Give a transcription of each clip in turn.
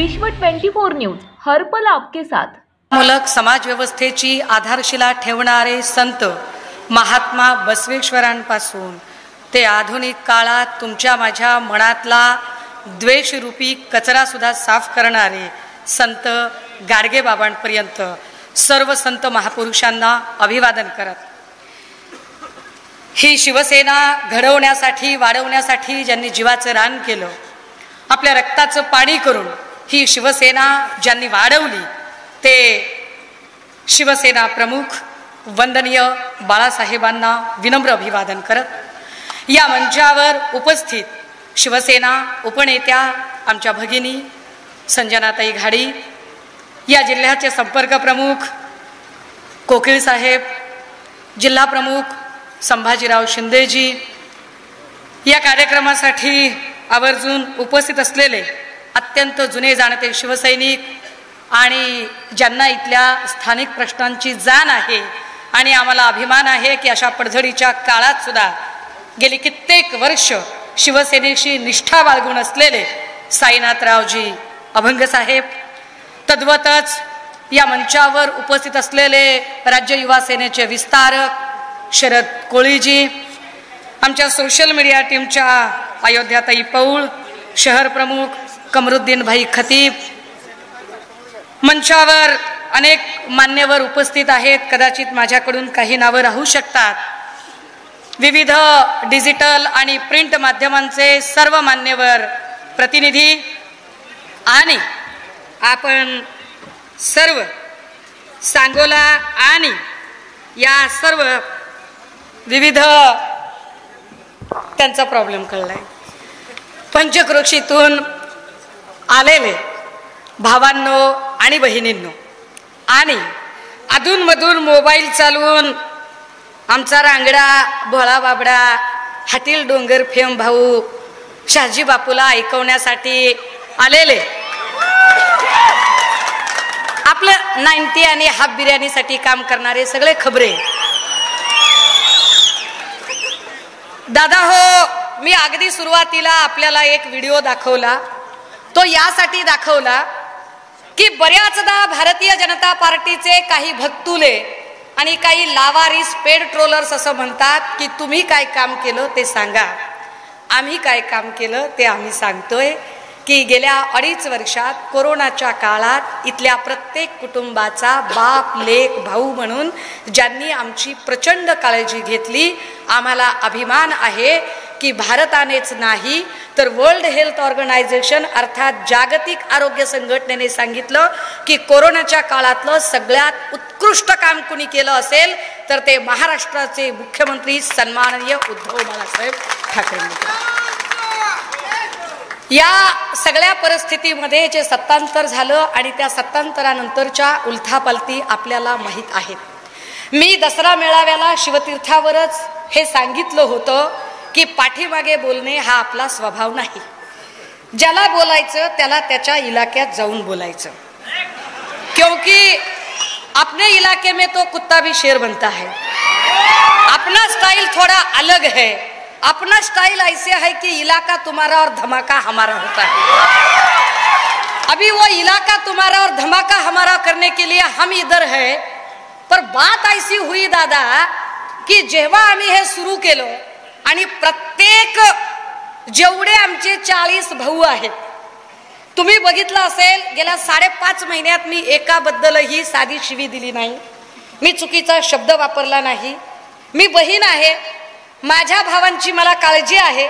विश्व 24 न्यूज हर पल आपके साथ। मूलक समाज व्यवस्थेची आधारशिला ठेवणारे संत महात्मा बसवेश्वरांपासून ते आधुनिक काळात तुमच्या माझ्या मनातला द्वेषरूपी कचरा सुद्धा साफ करणारे संत गाडगे बाबांपर्यंत सर्व संत महापुरुषांना अभिवादन करत ही शिवसेना घडवण्यासाठी वाढवण्यासाठी ज्यांनी जीवाचं रान केलं, आपल्या रक्ताचं पाणी करून ही शिवसेना ज्यांनी वाढवली ते शिवसेना प्रमुख वंदनीय बाळासाहेबांना विनम्र अभिवादन करत या मंचावर उपस्थित शिवसेना उपनेत्या आमच्या भगिनी संजनाताई घाडी, या जिल्ह्याचे संपर्क प्रमुख कोकिळ साहेब, जिल्हा प्रमुख संभाजीराव शिंदेजी, या कार्यक्रमासाठी आवर्जून उपस्थित असलेले अत्यंत जुने जाणते शिवसैनिक आणि ज्यांना इथल्या स्थानिक प्रश्नांची जाण आहे आणि आम्हाला अभिमान आहे की अशा पडझडीच्या काळात सुद्धा गेली कित्येक वर्ष शिवसेनेशी निष्ठा बाळगून असलेले साईनाथरावजी अभंग साहेब, तद्वतच या मंचावर उपस्थित असलेले राज्य युवा सेनेचे विस्तारक शरद कोळीजी, आमच्या सोशल मीडिया टीमच्या अयोध्याताई पौळ, शहर प्रमुख कमरुद्दीन भाई खतीब, मंचावर अनेक मान्यवर उपस्थित आहेत, कदाचित माझ्याकडून काही नावं राहू शकतात, विविध डिजिटल आणि प्रिंट माध्यमांचे सर्व मान्यवर प्रतिनिधी आणि आपण सर्व सांगोला आणि या सर्व विविध त्यांचा प्रॉब्लेम कळलाय पंचक्रोशीतून आलेले भावांनो आणि बहिणींनो आणि अधूनमधून मोबाईल चालवून आमचा रांगडा भोळा बाबडा हातील डोंगर फेम भाऊ शहाजी बापूला ऐकवण्यासाठी आलेले आपलं 90 आणि हाफ बिर्याणीसाठी काम करणारे सगळे खबरे दादा हो, मी अगदी सुरुवातीला आपल्याला एक व्हिडिओ दाखवला, तो यासाठी दाखवला की बऱ्याचदा भारतीय जनता पार्टीचे काही भक्तुले आणि काही लावारिस पेड ट्रोलर्स असं म्हणतात की तुम्ही काय काम केलं ते सांगा, आम्ही काय काम केलं ते आम्ही सांगतोय की गेल्या 2.5 वर्षात कोरोनाच्या काळात इथल्या प्रत्येक कुटुंबाचा बाप लेक भाऊ म्हणून ज्यांनी आमची प्रचंड काळजी घेतली, आम्हाला अभिमान आहे की भारतानेच नाही तर वर्ल्ड हेल्थ ऑर्गनायझेशन अर्थात जागतिक आरोग्य संघटनेने सांगितलं की कोरोनाच्या काळातलं सगळ्यात उत्कृष्ट काम कुणी केलं असेल तर ते महाराष्ट्राचे मुख्यमंत्री सन्माननीय उद्धव बाळासाहेब ठाकरे। या सगळ्या परिस्थितीमध्ये जे सत्तांतर झालं आणि त्या सत्तांतरानंतरच्या उलथापालथी आपल्याला माहीत आहेत। मी दसरा मेळाव्याला शिवतीर्थावरच हे सांगितलं होतं की पाठीमागे बोलणे हा आपला स्वभाव नाही, ज्याला बोलायचं त्याला त्याच्या इलाक्यात जाऊन बोलायचं, क्योंकि अपने इलाके में तो कुत्ता भी शेर बनता है। अपना स्टाइल थोड़ा अलग है, अपना स्टाइल ऐसे है कि इलाका तुम्हारा और धमाका हमारा होता है। अभी वो इलाका तुम्हारा और धमाका हमारा करने के लिए हम इधर है, पर बात ऐसी हुई दादा की जेव्हा आम्ही हे सुरू केलं आणि प्रत्येक जेवढे आमचे 40 भाऊ आहेत, तुम्ही बघितलं असेल गेल्या 5.5 महिन्यात मी एकाबद्दलही साधी शिवी दिली नाही, मी चुकीचा शब्द वापरला नाही, मी बहीण आहे, माझ्या भावांची मला काळजी आहे,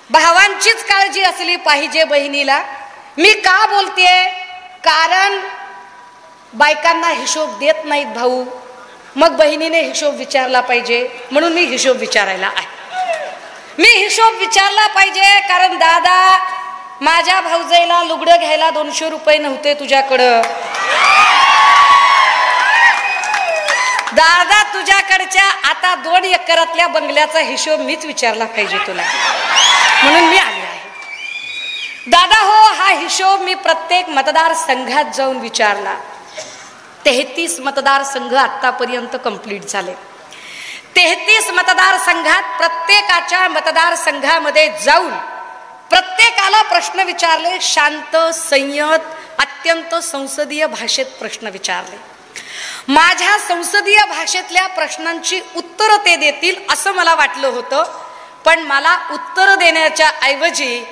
भावांचीच काळजी असली पाहिजे बहिणीला। मी का बोलतेय, कारण बायकांना हिशोब देत नाहीत भाऊ, मग बहिणीने हिशोब विचारला पाहिजे म्हणून मी हिशोब विचारायला आहे। मी हिशोब विचारला पाहिजे कारण दादा माझ्या भाऊजाईला लुगडं घ्यायला 200 रुपये नव्हते तुझ्याकडं, दादा तुझ्याकडच्या आता 2 एकरातल्या बंगल्याचा हिशोब मीच विचारला पाहिजे तुला, म्हणून मी आले आहे। दादा हो, हा हिशोब मी प्रत्येक मतदारसंघात जाऊन विचारला। 33 मतदारसंघ आतापर्यंत कंप्लीट झाले। 33 मतदारसंघात प्रत्येकाच्या मतदारसंघामध्ये जाऊन प्रत्येकाला प्रश्न विचारले, शांत संयत अत्यंत संसदीय भाषेत प्रश्न विचारले. माझ्या संसदीय भाषेतल्या प्रश्नांची उत्तरं ते देतील असं मला वाटलं होतं, पण मला उत्तर देण्याच्या ऐवजी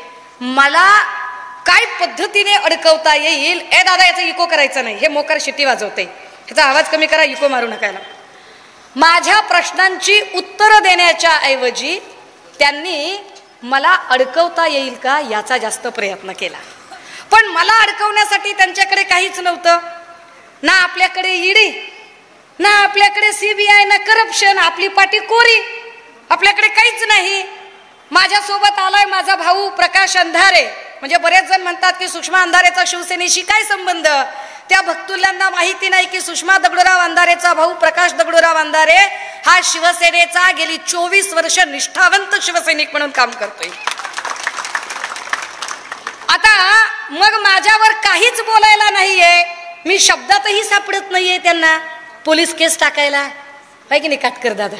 मला काय पद्धतीने अडकवता येईल. ए दादा, याचा इको करायचं नाही, हे मोकार शिट्टी वाजवते, ह्याचा आवाज कमी करा, इको मारू नका. माझ्या प्रश्नांची उत्तरं देण्याच्या ऐवजी त्यांनी मला अडकवता येईल का याचा जास्त प्रयत्न केला. पण मला अडकवण्यासाठी त्यांच्याकडे काहीच नव्हतं. ना आपल्याकडे ईडी, ना आपल्याकडे सीबीआय, ना करप्शन. आपली पाटी कोरी, आपल्याकडे काहीच नाही. माझ्यासोबत आलाय माझा भाऊ प्रकाश अंधारे. म्हणजे बरेच जण म्हणतात की सुषमा अंधारेचा शिवसेनेशी काय संबंध. त्या भक्तुल्यांना माहिती नाही की सुषमा दगडूराव अंधारेचा भाऊ प्रकाश दगडूराव अंधारे हा शिवसेनेचा गेली 24 वर्ष निष्ठावंत शिवसैनिक म्हणून काम करतोय. आता मग माझ्यावर काहीच बोलायला नाहीये, मी शब्दातही सापडत नाहीये त्यांना पोलीस केस टाकायला. आहे की नाही काटकर दादा?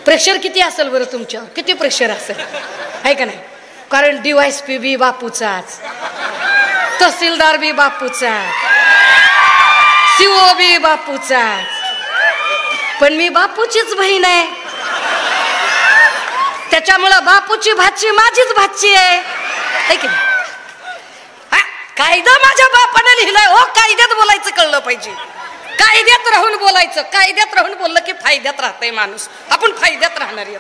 प्रेशर किती असेल बरं तुमच्यावर, किती प्रेशर असेल, आहे का नाही? कारण DYSP बी बापूचाच, तहसीलदार बी बापूचाच, CO बी बापूचाच, पण मी बापूचीच बहीण आहे. त्याच्यामुळं बापूची भाची माझीच भाची आहे की नाही? कायदा माझ्या बापाने लिहिलाय हो, कायद्यात बोलायचं कळलं पाहिजे. कायद्यात राहून बोलायचं. कायद्यात राहून बोललं की फायद्यात राहतंय माणूस. आपण फायद्यात राहणार आहे.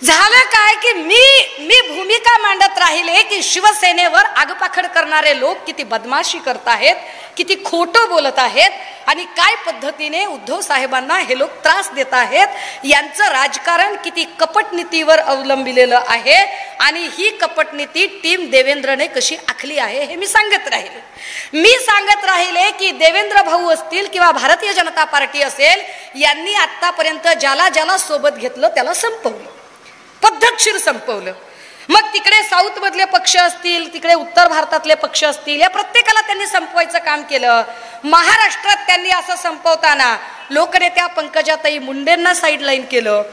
झालं काय की मी भूमिका मांडत राहिले की शिवसेनेवर आगपाखड करणारे लोक किती बदमाशी करत आहेत, किती खोटं बोलत आहेत आणि काय पद्धतीने उद्धव साहेबांना हे लोक त्रास देत आहेत. यांचं राजकारण किती कपटनीतीवर अवलंबिलेलं आहे आणि ही कपटनीती टीम देवेंद्रने कशी आखली आहे हे मी सांगत राहिले. मी सांगत राहिले की देवेंद्र भाऊ असतील किंवा भारतीय जनता पार्टी असेल, यांनी आतापर्यंत ज्याला ज्याला सोबत घेतलं त्याला संपवलं, पद्धतशीर संपवलं. मग तिकडे साऊथ मधले पक्ष असतील, तिकडे उत्तर भारतातले पक्ष असतील, या प्रत्येकाला त्यांनी संपवायचं काम केलं. महाराष्ट्रात त्यांनी असं संपवताना लोकनेत्या पंकजाताई मुंडेंना साईडलाईन केलं,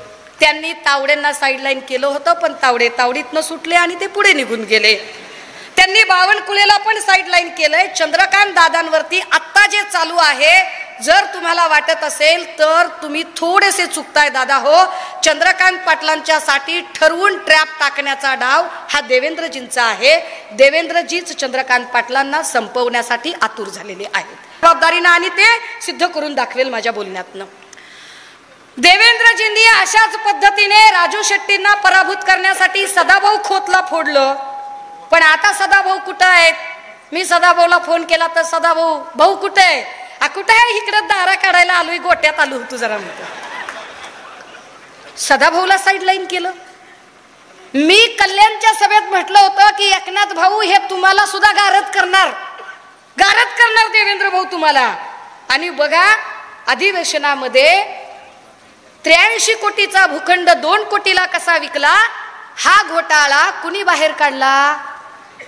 त्यांनी तावडेंना साईडलाईन केलं होतं, पण तावडे तावडीतनं सुटले आणि ते पुढे निघून गेले. त्यांनी बावनकुळेला पण साईडलाईन केलंय. चंद्रकांत दादांवरती आत्ता जे चालू आहे, जर तुम्हाला वाटत असेल तर तुम्ही थोडेसे चुकताय दादा हो. चंद्रकांत पाटलांच्या साठी ठरवून ट्रॅप टाकण्याचा डाव हा देवेंद्रजींचा आहे. देवेंद्रजीच चंद्रकांत पाटलांना संपवण्यासाठी आतुर झालेले आहेत जबाबदारीनं, आणि ते सिद्ध करून दाखवेल माझ्या बोलण्यातनं. देवेंद्रजींनी अशाच पद्धतीने राजू शेट्टींना पराभूत करण्यासाठी सदाभाऊ खोतला फोडलं. पण आता सदाभाऊ कुठं आहेत? मी सदाभाऊला फोन केला तर सदाभाऊ, भाऊ कुठे आहे? कुठे आहे? इकडं दारा काढायला आलोय, गोट्यात आलो होतो जरा म्हणतो. सदाभाऊला साईडलाईन केलं. मी कल्याणच्या सभेत म्हटलं होतं की एकनाथ भाऊ हे तुम्हाला सुद्धा गारद करणार देवेंद्र भाऊ तुम्हाला. आणि बघा अधिवेशनामध्ये 83 कोटीचा भूखंड 2 कोटीला कसा विकला, हा घोटाळा कुणी बाहेर काढला?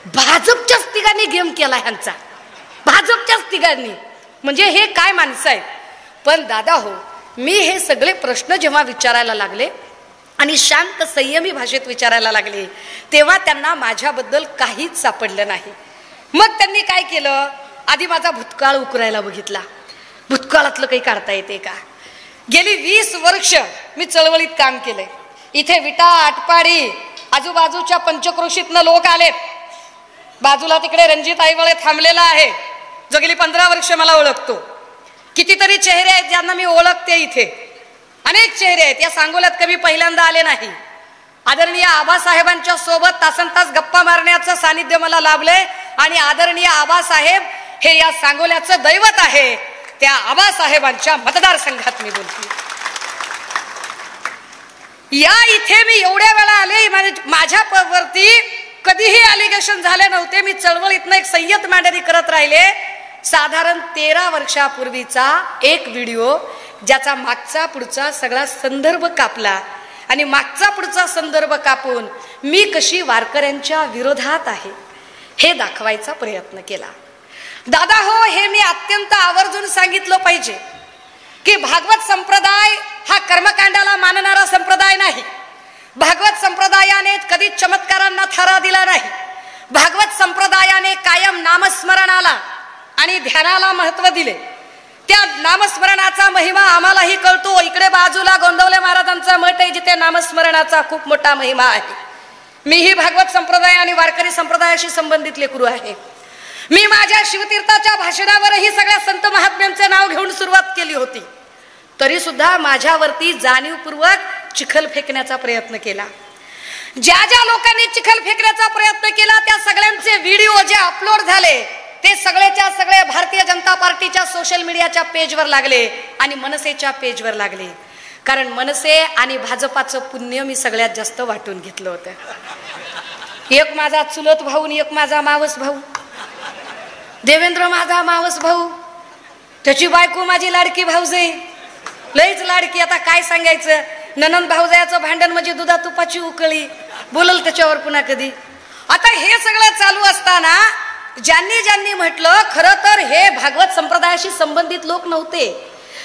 भाजपच्याच तिघांनी गेम केला ह्यांचा, भाजपच्याच तिघांनी. म्हणजे हे काय माणसं आहेत. पण दादा हो, मी हे सगळे प्रश्न जेव्हा विचारायला लागले आणि शांत संयमी भाषेत विचारायला लागले, तेव्हा त्यांना माझ्याबद्दल काहीच सापडलं नाही. मग त्यांनी काय केलं? आधी माझा भूतकाळ उकरायला बघितला. भूतकाळातलं काही काढता येते का? गेली 20 वर्ष मी चळवळीत काम केलंय. इथे विटा, आटपाडी, आजूबाजूच्या पंचक्रोशीतनं लोक आलेत. बाजूला तिकडे रणजित आईवळे थांबलेला आहे, जो गेली 15 वर्ष मला ओळखतो. कितीतरी चेहरे आहेत ज्यांना मी ओळखते. इथे अनेक चेहरे आहेत. या सांगोल्यात कमी पहिल्यांदा आले नाही. आदरणीय आबासाहेबांच्या सोबत तासनतास गप्पा मारण्याचं सानिध्य मला लाभलंय आणि आदरणीय आबासाहेब हे या सांगोल्याचं दैवत आहे. त्या आबासाहेबांच्या मतदारसंघात मी बोलते. या इथे मी एवढ्या वेळा आले, माझ्यावरती कधीही अलिगेशन झाले नव्हते. मी चळवळीतनं एक संयत मांडणी करत राहिले. साधारण 13 वर्षापूर्वीचा एक व्हिडिओ ज्याचा मागचा पुढचा सगळा संदर्भ कापला आणि मागचा पुढचा संदर्भ कापून मी कशी वारकऱ्यांच्या विरोधात आहे हे दाखवायचा प्रयत्न केला. दादा हो, हे मी अत्यंत आवर्जून सांगितलं पाहिजे की भागवत संप्रदाय हा कर्मकांडाला मानणारा संप्रदाय नाही. भागवत संप्रदायाने कधी चमत्कारांना थारा दिला नाही. भागवत संप्रदायाने कायम नामस्मरणाला आणि ध्यानाला महत्व दिले. त्या नामस्मरणाचा महिमा आम्हालाही कळतो. इकडे बाजूला गोंदवले महाराजांचा मठ आहे जिथे नामस्मरणाचा खूप मोठा महिमा आहे. मीही भागवत संप्रदाय आणि वारकरी संप्रदायाशी संबंधित लेकरू आहे. मी माझ्या शिवतीर्थाच्या भाषणावरही सगळ्या संत महात्म्यांचे नाव घेऊन सुरुवात केली होती. तरी सुद्धा माझ्यावरती जाणीवपूर्वक चिखल फेकण्याचा प्रयत्न केला. ज्या ज्या लोकांनी चिखल फेकण्याचा प्रयत्न केला त्या सगळ्यांचे व्हिडिओ जे अपलोड झाले ते सगळेच्या सगळे भारतीय जनता पार्टीच्या सोशल मीडियाच्या पेजवर लागले आणि मनसेच्या पेजवर लागले. कारण मनसे आणि भाजपाचं पुण्य मी सगळ्यात जास्त वाटून घेतलं होतं. एक माझा चुलत भाऊ आणि एक माझा मावस भाऊ. देवेंद्र माझा मावस भाऊ, त्याची बायको माझी लाडकी भाऊजाई, लईच लाडकी. आता काय सांगायचं, ननंद भाऊजायाचं भांडण म्हणजे दुधा तुपाची उकळी, बोलल त्याच्यावर पुन्हा कधी. आता हे सगळं चालू असताना ज्यांनी ज्यांनी म्हटलं खरं तर हे भागवत संप्रदायाशी संबंधित लोक नव्हते.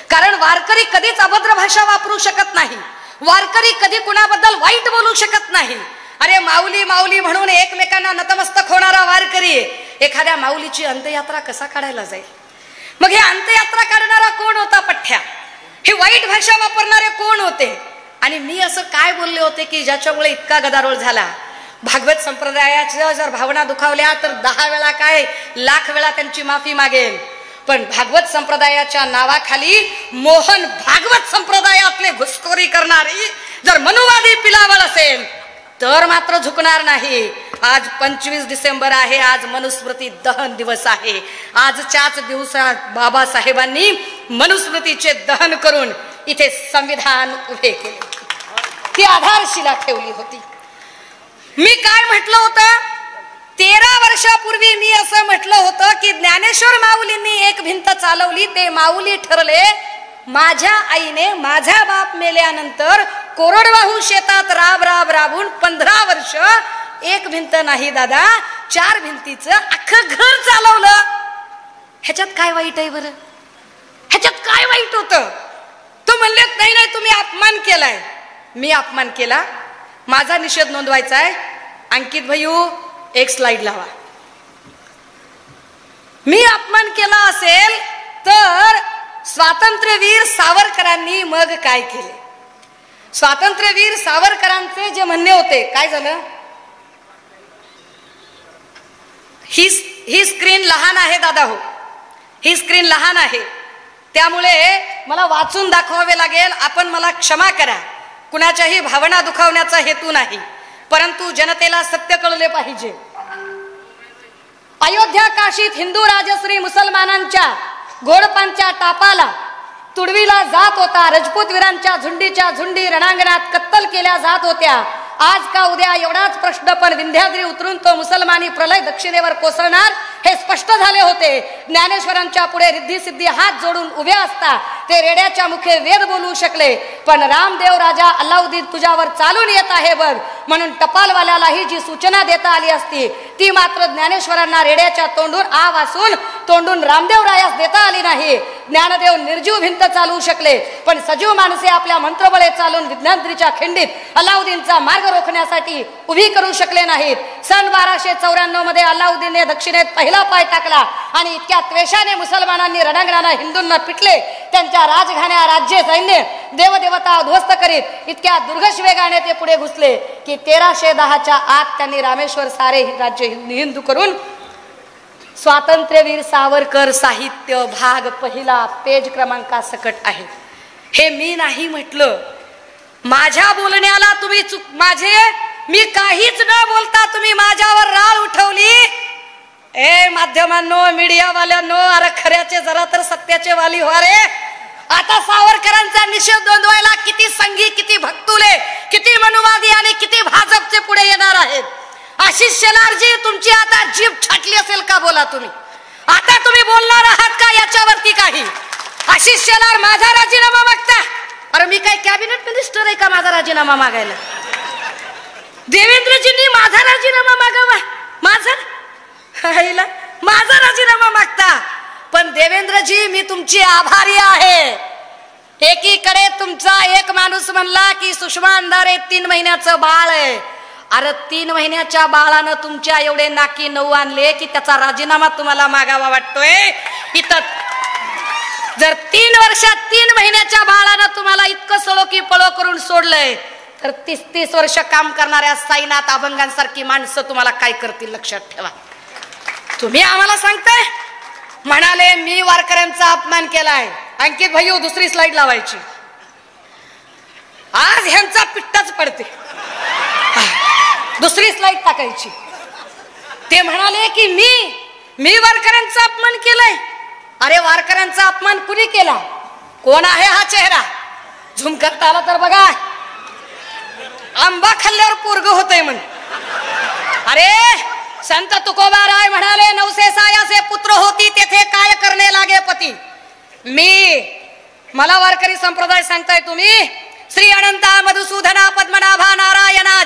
कारण वारकरी कधीच अभद्र भाषा वापरू शकत नाही. वारकरी कधी कुणाबद्दल वाईट बोलू शकत नाही. अरे माऊली माऊली म्हणून एकमेकांना नतमस्तक होणारा वारकरी एखाद्या माऊलीची अंत्ययात्रा कसा काढायला जाईल? मग हे अंत्ययात्रा काढणारा कोण होता पठ्ठ्या? हे वाईट भाषा वापरणारे कोण होते? आणि मी असं काय बोलले होते की ज्याच्यामुळे इतका गदारोळ झाला? भागवत संप्रदायाच्या जर भावना दुखावल्या तर 10 वेळा काय 1,00,000 वेळा त्यांची माफी मागेल. पण भागवत संप्रदायाच्या नावाखाली मोहन भागवत संप्रदायातले घुसखोरी करणारी जर मनुवादी पिलावळ असेल तर मात्र झुकणार नाही. आज 25 डिसेंबर आहे. आज मनुस्मृती दहन दिवस आहे. आजच्याच दिवसात बाबासाहेबांनी मनुस्मृतीचे दहन करून इथे संविधान उभे केले. ती आधारशिला ठेवली होती. मी काय म्हटलं होतं? 13 वर्षापूर्वी मी असं म्हटलं होतं की ज्ञानेश्वर माऊलींनी एक भिंत चालवली, ते माऊली ठरले. माझ्या आईने माझा बाप मेल्यानंतर कोरडवाहू शेतात राब राब राबून 15 वर्ष एक भिंत नाही दादा 4 भिंतीचं अख्खं घर चालवलं. ह्याच्यात काय वाईट आहे बरं? ह्याच्यात काय वाईट होतं? तो म्हणले नाही नाही तुम्ही अपमान केलाय. मी अपमान केला? माझा निषेध नोंदवायचा आहे. अंकित भैयू एक स्लाइड लावा. मी अपमान केला असेल तर स्वातंत्र्यवीर सावरकरांनी मग काय केले? स्वातंत्र्यवीर सावरकरांचे जे म्हणणे होते काय झालं? ही स्क्रीन लहान आहे दादा हो, ही स्क्रीन लहान आहे त्यामुळे मला वाचून दाखवावे लागेल. आपण मला क्षमा करा. कुणाच्याही भावना दुखावण्याचा हेतू नाही, परंतु जनतेला सत्य कळले पाहिजे. अयोध्या काशीत हिंदू राजश्री मुसलमानांच्या घोडपांच्या टापाला तुडविला जात होता. राजपूत वीरांच्या झुंडीच्या झुंडी रणांगणात कत्तल केल्या जात होत्या. आज का उद्या एवढाच प्रश्न, पण विंध्याद्री उतरून तो मुसलमानी प्रलय दक्षिणेवर कोसळणार हे स्पष्ट झाले होते. ज्ञानेश्वरांच्या पुढे रिद्धी सिद्धी हात जोडून उभे असता ते रेड्याच्या मुखे वेद बोलू शकले. पण रामदेव राजा अल्लाउद्दीन तुझ्यावर चालून येत आहे बघ म्हणून टपालवाल्यालाही जी सूचना देता आली असती ती मात्र ज्ञानेश्वरांना रेड्याच्या तोंडून आ वासून तोंडून रामदेव रायास देता आली नाही. ज्ञानदेव निर्जीव भिंत चालवू शकले, पण सजीव माणसे आपल्या मंत्रबळे चालून विज्ञानद्रीच्या खिंडीत अल्लाउद्दीनचा मार्ग रोखण्यासाठी उभी करू शकले नाहीत. सन 1294 मध्ये अल्लाउद्दीनने दक्षिणेत पहिला पाय टाकला आणि इतक्या त्वेषाने मुसलमानांनी रणांगणाला हिंदूंना पिटले. त्यांच्या राजघाण्या राज्य सैन्य देवदेवता उद्ध्वस्त करीत इतक्या दुर्गश वेगाने ते पुढे घुसले की 1310च्या आत त्यांनी रामेश्वर सारे राज्य हिंदू करून स्वातंत्र्यवीर सावरकर साहित्य भाग पहिला पेज क्रमांका सकट आहे. हे मी नाही म्हटलं. माझ्या बोलण्याला तुम्ही मी काहीच न बोलता तुम्ही माझ्यावर राळ उठवली. ए माध्यमांनो, मीडियावाल्यांनो, अरे खऱ्याचे जरा तर सत्याचे वाली व्हा रे. आता सावरकरांचा निषेध नोंदवायला किती संघी, किती भक्तुले, किती मनुवादी आणि किती भाजपचे पुढे येणार आहेत. आशिष शेलारजी तुमची आता जीभ छाटली असेल का? बोला तुम्ही. आता तुम्ही बोलणार आहात का याच्यावरती काही? आशिष शेलार माझा राजीनामा मागता? अरे मी काय कॅबिनेट मिनिस्टर आहे का माझा राजीनामा मागायला? देवेंद्रजींनी माझा राजीनामा मागावा? माझा राजीनामा मागता? पण देवेंद्रजी मी तुमची आभारी आहे. एकीकडे तुमचा एक माणूस म्हणला की सुषमा अंधारे 3 महिन्याचं बाळ आहे. अरे 3 महिन्याच्या बाळानं तुमच्या एवढे नाकी 9 आणले की त्याचा राजीनामा तुम्हाला मागावा वाटतोय. इथं जर 3 वर्षात 3 महिन्याच्या बाळानं तुम्हाला इतकं सळो की पळो करून सोडलंय तर 30-30 वर्ष काम करणाऱ्या साईनाथ अभंगांसारखी माणसं तुम्हाला काय करतील लक्षात ठेवा. तुम्ही आम्हाला सांगताय म्हणाले मी वारकऱ्यांचा अपमान केलाय. अंकित भाई दुसरी स्लाइड लावायची. आज ह्यांचा पिट्टाच पडते. दुसरी स्लाइड टाकायची. ते म्हणाले की मी वारकऱ्यांचा अपमान केलाय. अरे वारकऱ्यांचा अपमान कुणी केला? कोण आहे हा चेहरा? झूम करता आला तर बघा. आंबा खाल्ल्यावर पोरग होतय म्हण. अरे संत तुकोबाराय म्हणाले 900 सायाचे पुत्र होती तेथे काय करणे लागे पती. मला वारकरी संप्रदाय सांगताय तुम्ही श्री अनंता मधुसूदना पद्मनाभा नारायणा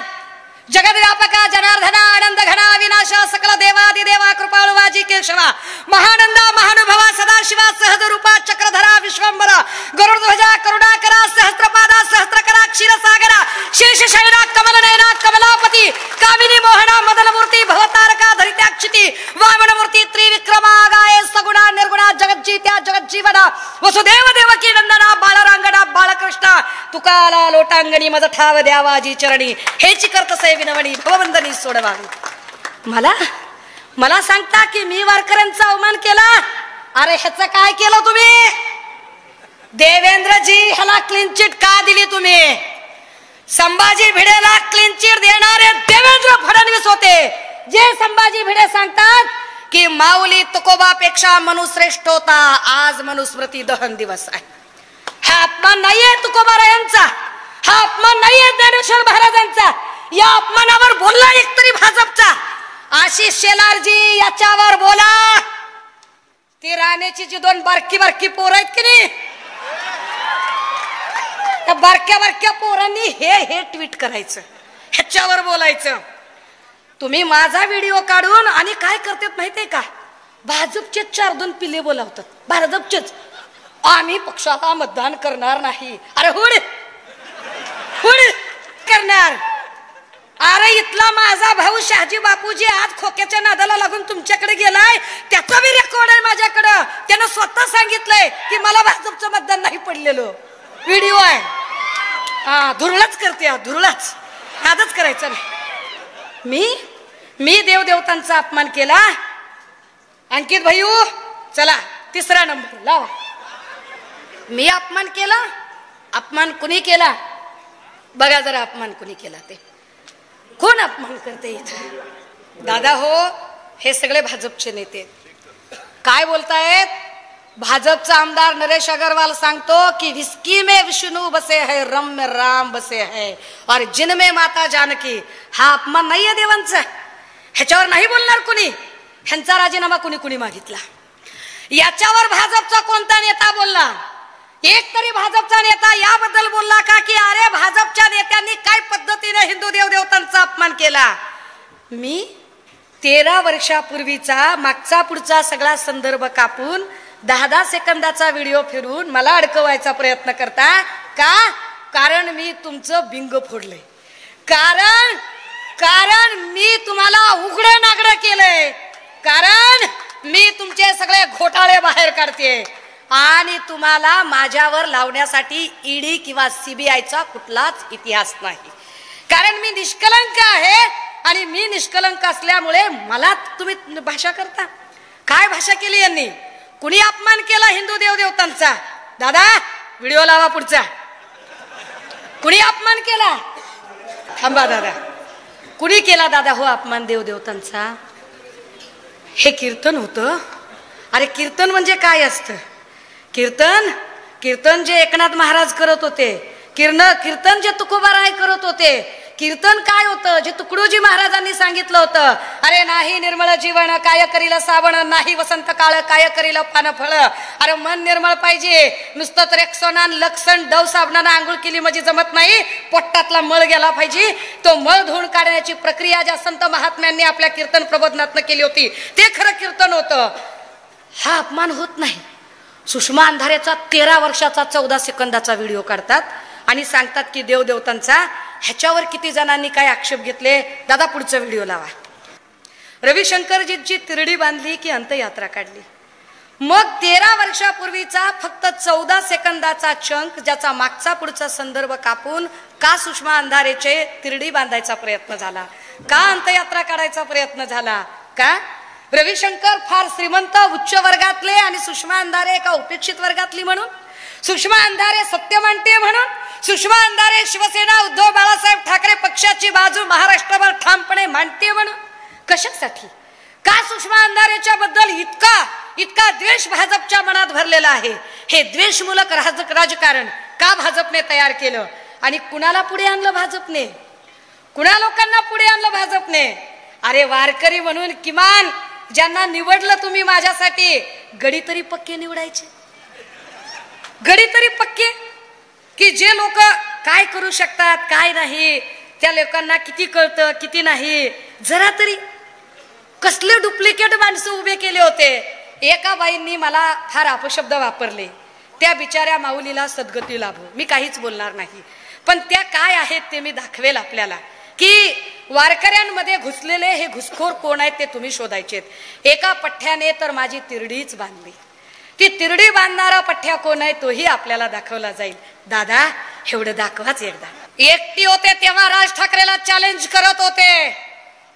जगद्व्यापका जनार्दना आनंद घना विनाशा सकल देवादिदेवा कृपाळुवाजी केशवा महानंदा महानुभवा सदाशिवा सहजरूपा चक्रधरा विश्वंभरा गरुडध्वजा करुणाकरा सहस्त्रपादा सहस्त्रकरा क्षीरसागरा शेषशयना कमलनयना कमलापती कामिनी मोहना मदनमूर्ती भवतारका धरित्याक्षिती वामनमूर्ती त्रिविक्रमा गाये सगुणा निर्गुणा जगज्जीत्या जगज्जीवना वसुदेव देवकी नंदना बाळरांगणा बाळकृष्ण तुकाला लोटांगणी मज ठाव द्यावाजी चरणी हेची करतसे विनवणी भववंदनी सोडवावी. मला सांगता की मी वारकऱ्यांचा अवमान केला. अरे ह्याचं काय केलं तुम्ही? देवेंद्रजी ह्याला क्लीन चिट का दिली तुम्ही? संभाजी भिडेला क्लीन चिट देणारे देवेंद्र फडणवीस होते. जे संभाजी भिडे सांगतात की माऊली तुकोबापेक्षा मनुश्रेष्ठ होता. आज मनुस्मृती दहन दिवस आहे. हा अपमान नाहीये तुकोबारायांचा. हा अपमान नाहीये ज्ञानेश्वर महाराजांचा. या अपमानावर बोलला एकतरी भाजपचा. आशिष शेलारजी याच्यावर बोला. ती राणेची जी 2 बारकी पोरं आहेत की नाही त्या बारक्या पोरांनी हे ट्विट करायचं ह्याच्यावर बोलायचं. तुम्ही माझा व्हिडिओ काढून आणि काय करतात माहितीये का? भाजपचे 4-2 पिल्ले बोलावतात. भाजपचेच आम्ही पक्षाला मतदान करणार नाही. अरे हुड करणार. अरे इथला माझा भाऊ शहाजी बापूजी आज खोक्याच्या नादाला लागून तुमच्याकडे गेलाय. त्याचा बी रेकॉर्ड आहे माझ्याकडं. त्यानं स्वतः सांगितलंय की मला भाजपचं मतदान नाही पडलेलं. व्हिडिओ आहे. धुरळाच करते. धुरळाच नादच करायचं नाही. मी देवदेवतांचा अपमान केला. अंकित भाई चला 3रा नंबर लावा. मी अपमान केला. अपमान कुणी केला बघा जरा. अपमान कुणी केला ते कोण अपमान करते इथं? दादा हो हे सगळे भाजपचे नेते काय बोलतायत? भाजपचा आमदार नरेश अग्रवाल सांगतो की विस्की में विष्णु बसे है, रम में राम बसे है और जिन में माता जानकी. हा अपमान नाहीये देवांचा. ह्याच्यावर नाही बोलणार कुणी. ह्यांचा राजीनामा कुणी मागितला? याच्यावर भाजपचा कोणता नेता बोलला? एक तरी भाजपचा नेता याबद्दल बोलला का की अरे भाजपच्या नेत्यांनी काय पद्धतीने हिंदू देवदेवतांचा अपमान केला? मी 13 वर्षापूर्वीचा मागचा पुढचा सगळा संदर्भ कापून 10-10 सेकंदाचा व्हिडिओ फिरून मला अडकवायचा प्रयत्न करता का? कारण मी तुमचं बिंग फोडलंय. कारण मी तुम्हाला उघडं नागडं केलंय. कारण मी तुमचे सगळे घोटाळे बाहेर काढते आणि तुम्हाला माझ्यावर लावण्यासाठी ईडी किंवा सीबीआयचा कुठलाच इतिहास नाही. कारण मी निष्कलंक आहे आणि मी निष्कलंक असल्यामुळे मला तुम्ही भाषा करता. काय भाषा केली यांनी? कुणी अपमान केला हिंदू देवदेवतांचा? दादा व्हिडिओ लावा पुढचा. कुणी अपमान केला? थांबा दादा. कुणी केला दादा हो अपमान देवदेवतांचा? हे कीर्तन होतं. अरे कीर्तन म्हणजे काय असतं? कीर्तन जे एकनाथ महाराज करत होते, कीर्तन जे तुकोबाराय करत होते, कीर्तन काय होतं? जे तुकडोजी महाराजांनी सांगितलं होतं. अरे नाही निर्मळ जीवन काय करील सावण, नाही वसंत काळ काय करील पान फळ. अरे मन निर्मळ पाहिजे. नुसतं तर रेक्सोना लक्षण डव साबणानं आंघोळ केली म्हणजे जमत नाही. पोटातला मळ गेला पाहिजे. तो मळ धुवून काढण्याची प्रक्रिया ज्या संत महात्म्यांनी आपल्या कीर्तन प्रबोधनातनं केली होती ते खरं कीर्तन होतं. हा अपमान होत नाही. सुषमा अंधारेचा 13 वर्षाचा 14 सेकंदाचा व्हिडिओ काढतात आणि सांगतात की देवदेवतांचा ह्याच्यावर किती जणांनी काय आक्षेप घेतले. दादा पुढचा व्हिडिओ लावा. रविशंकरजींची तिरडी बांधली की अंत्ययात्रा काढली. मग 13 वर्षापूर्वीचा फक्त 14 सेकंदाचा चंक ज्याचा मागचा पुढचा संदर्भ कापून का सुषमा अंधारेचे तिरडी बांधायचा प्रयत्न झाला, का अंत्ययात्रा काढायचा प्रयत्न झाला, का रविशंकर फार श्रीमंत उच्च वर्गातले आणि सुषमा अंधारे एका उपेक्षित वर्गातली म्हणून, सुषमा अंधारे सत्य मांडते म्हणून, सुषमा अंधारे शिवसेना उद्धव बाळासाहेब ठाकरे पक्षाची बाजू महाराष्ट्रभर ठामपणे मांडते म्हणून, कशासाठी, का सुषमा अंधारेच्या बद्दल इतका द्वेष भाजपच्या मनात भरलेला आहे. हे द्वेषमूलक राजकारण का भाजपने तयार केलं आणि कुणाला पुढे आणलं भाजपने, कुणा लोकांना पुढे आणलं भाजपने. अरे वारकरी म्हणून किमान ज्यांना निवडलं तुम्ही माझ्यासाठी गडी तरी पक्के निवडायचे, गडी तरी पक्के, की जे लोक काय करू शकतात काय नाही त्या लोकांना किती कळतं किती नाही. जरा तरी कसले डुप्लिकेट माणसं उभे केले होते. एका बाईंनी मला फार अपशब्द वापरले, त्या बिचाऱ्या माऊलीला सद्गती लाभो. मी काहीच बोलणार नाही, पण त्या काय आहेत ते मी दाखवेल आपल्याला, की वारकऱ्यांमध्ये घुसलेले हे घुसखोर कोण आहेत ते तुम्ही शोधायचे. एका पठ्ठ्याने तर माझी तिरडीच बांधली. ती तिरडी बांधणारा पठ्ठ्या कोण आहे तोही आपल्याला दाखवला जाईल. दादा एवढं दाखवाच एकदा. एकटी होते तेव्हा राज ठाकरेला चॅलेंज करत होते,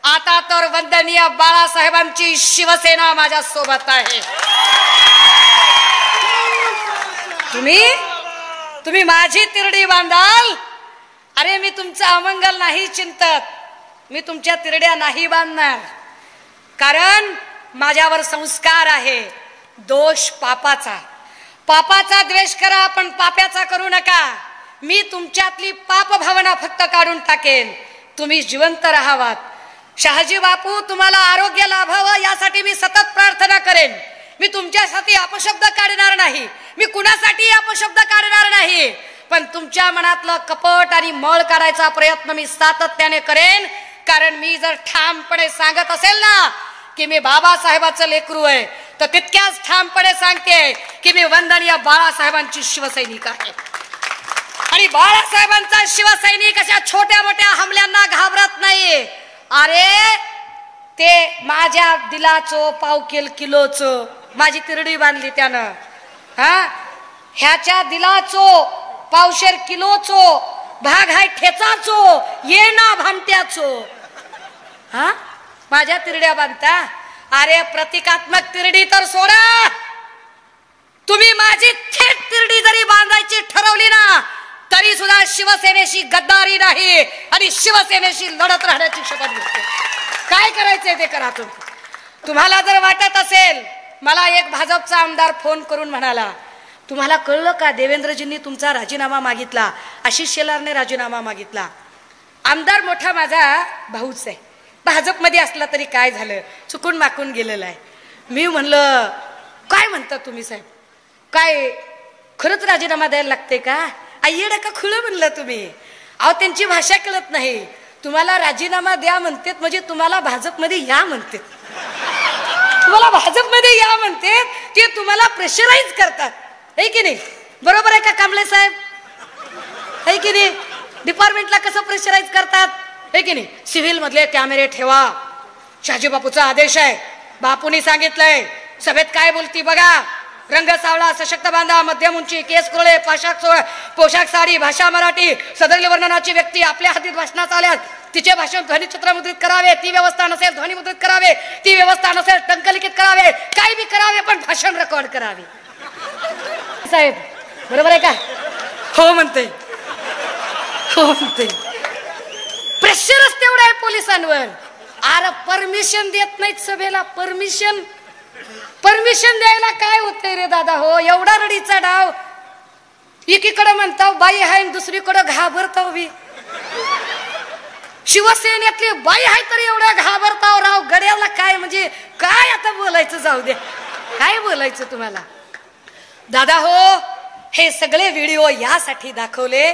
आता तर वंदनीय बाळासाहेबांची शिवसेना माझ्या सोबत आहे. तुम्ही माझी तिरडी बांधाल. अरे मी तुमचं अमंगल नाही चिंतत, मी तुमच्या तिरड्या नाही बांधणार, कारण माझ्यावर संस्कार आहे. दोष पापाचा द्वेष करा पण पाप्याचा करू नका. मी तुमच्यातली पाप भावना फक्त काढून टाकेन, तुम्ही जिवंत राहावात. शहाजी बापू तुम्हाला आरोग्य लाभावं यासाठी मी सतत प्रार्थना करेन. मी तुमच्यासाठी अपशब्द काढणार नाही, मी कुणासाठी अपशब्द काढणार नाही, पण तुमच्या मनातलं कपट आणि मळ काढायचा प्रयत्न मी सातत्याने करेन. कारण मी जर ठामपणे सांगत असेल ना की मी बाबासाहेबाचं लेकरू आहे, तर तितक्याच ठामपणे सांगते की मी वंदनीय बाळासाहेबांची शिवसैनिक आहे. आणि बाळासाहेबांचा शिवसैनिक अशा छोट्या मोठ्या हमल्यांना घाबरत नाही. अरे ते माझ्या दिलाचो पावकेल किलोचो माझी तिरडी बांधली त्यानं. ह्याच्या दिलाचो पावशेर किलोचो भाग हाय ठेचाचो ये ना भामट्याचो. माझ्या तिरड्या बांधता. अरे प्रतिकात्मक तिरडी तर सोडा, तुम्ही माझी थेट तिरडी जरी बांधायची ठरवली ना तरी सुद्धा शिवसेनेशी गद्दारी नाही आणि शिवसेनेशी लढत राहण्याची शपथ घेते. काय करायचंय ते करा. तुम्हाला जर वाटत असेल, मला एक भाजपचा आमदार फोन करून म्हणाला, तुम्हाला कळलं का देवेंद्रजींनी तुमचा राजीनामा मागितला, आशिष शेलारने राजीनामा मागितला. आमदार मोठा माझा भाऊच आहे, भाजपमध्ये असला तरी काय झालं, चुकून माकून गेलेला आहे. मी म्हणलं काय म्हणता तुम्ही साहेब, काय खरंच राजीनामा द्यायला लागते का, आईडा का खुलं म्हणलं तुम्ही. अहो त्यांची भाषा कळत नाही. तुम्हाला राजीनामा द्या म्हणते म्हणजे तुम्हाला भाजपमध्ये या म्हणते, तुम्हाला भाजपमध्ये या म्हणते, ते तुम्हाला प्रेशराईज करतात, है की नाही. बरोबर आहे का कांबळे साहेब, है की नाही. डिपार्टमेंटला कसं प्रेशराईज करतात, है की नाही. सिव्हिल मधले कॅमेरे ठेवा, शहाजी बापूचा आदेश आहे, बापूंनी सांगितलंय, सभेत काय बोलती बघा, रंग सावळा, सशक्त बांधा, मध्यम उंची, केस कुरळे, पोशाख साडी, भाषा मराठी, सदरील वर्णनाची व्यक्ती आपल्या हातीत भाषणात आल्यास तिचे भाषण ध्वनिचित्र मुद्रित करावे, ती व्यवस्था नसेल ध्वनी मुद्रित करावे, ती व्यवस्था नसेल टंकलिखित करावे, काही बी करावे पण भाषण रेकॉर्ड करावे. साहेब बरोबर आहे का. हो म्हणते, हो म्हणते. प्रेशरच तेवढं आहे पोलिसांवर. अरे परमिशन देत नाहीत सभेला. परमिशन द्यायला काय होतंय रे दादा. हो एवढा रडीचा डाव. एकीकडे म्हणताव बाई आहे, दुसरीकडे घाबरताव बी. शिवसेनेतली बाई आहे तर एवढा घाबरताव राव. गड्याला काय म्हणजे काय आता बोलायचं, जाऊ दे काय बोलायचं तुम्हाला. दादा हो हे सगळे व्हिडिओ यासाठी दाखवले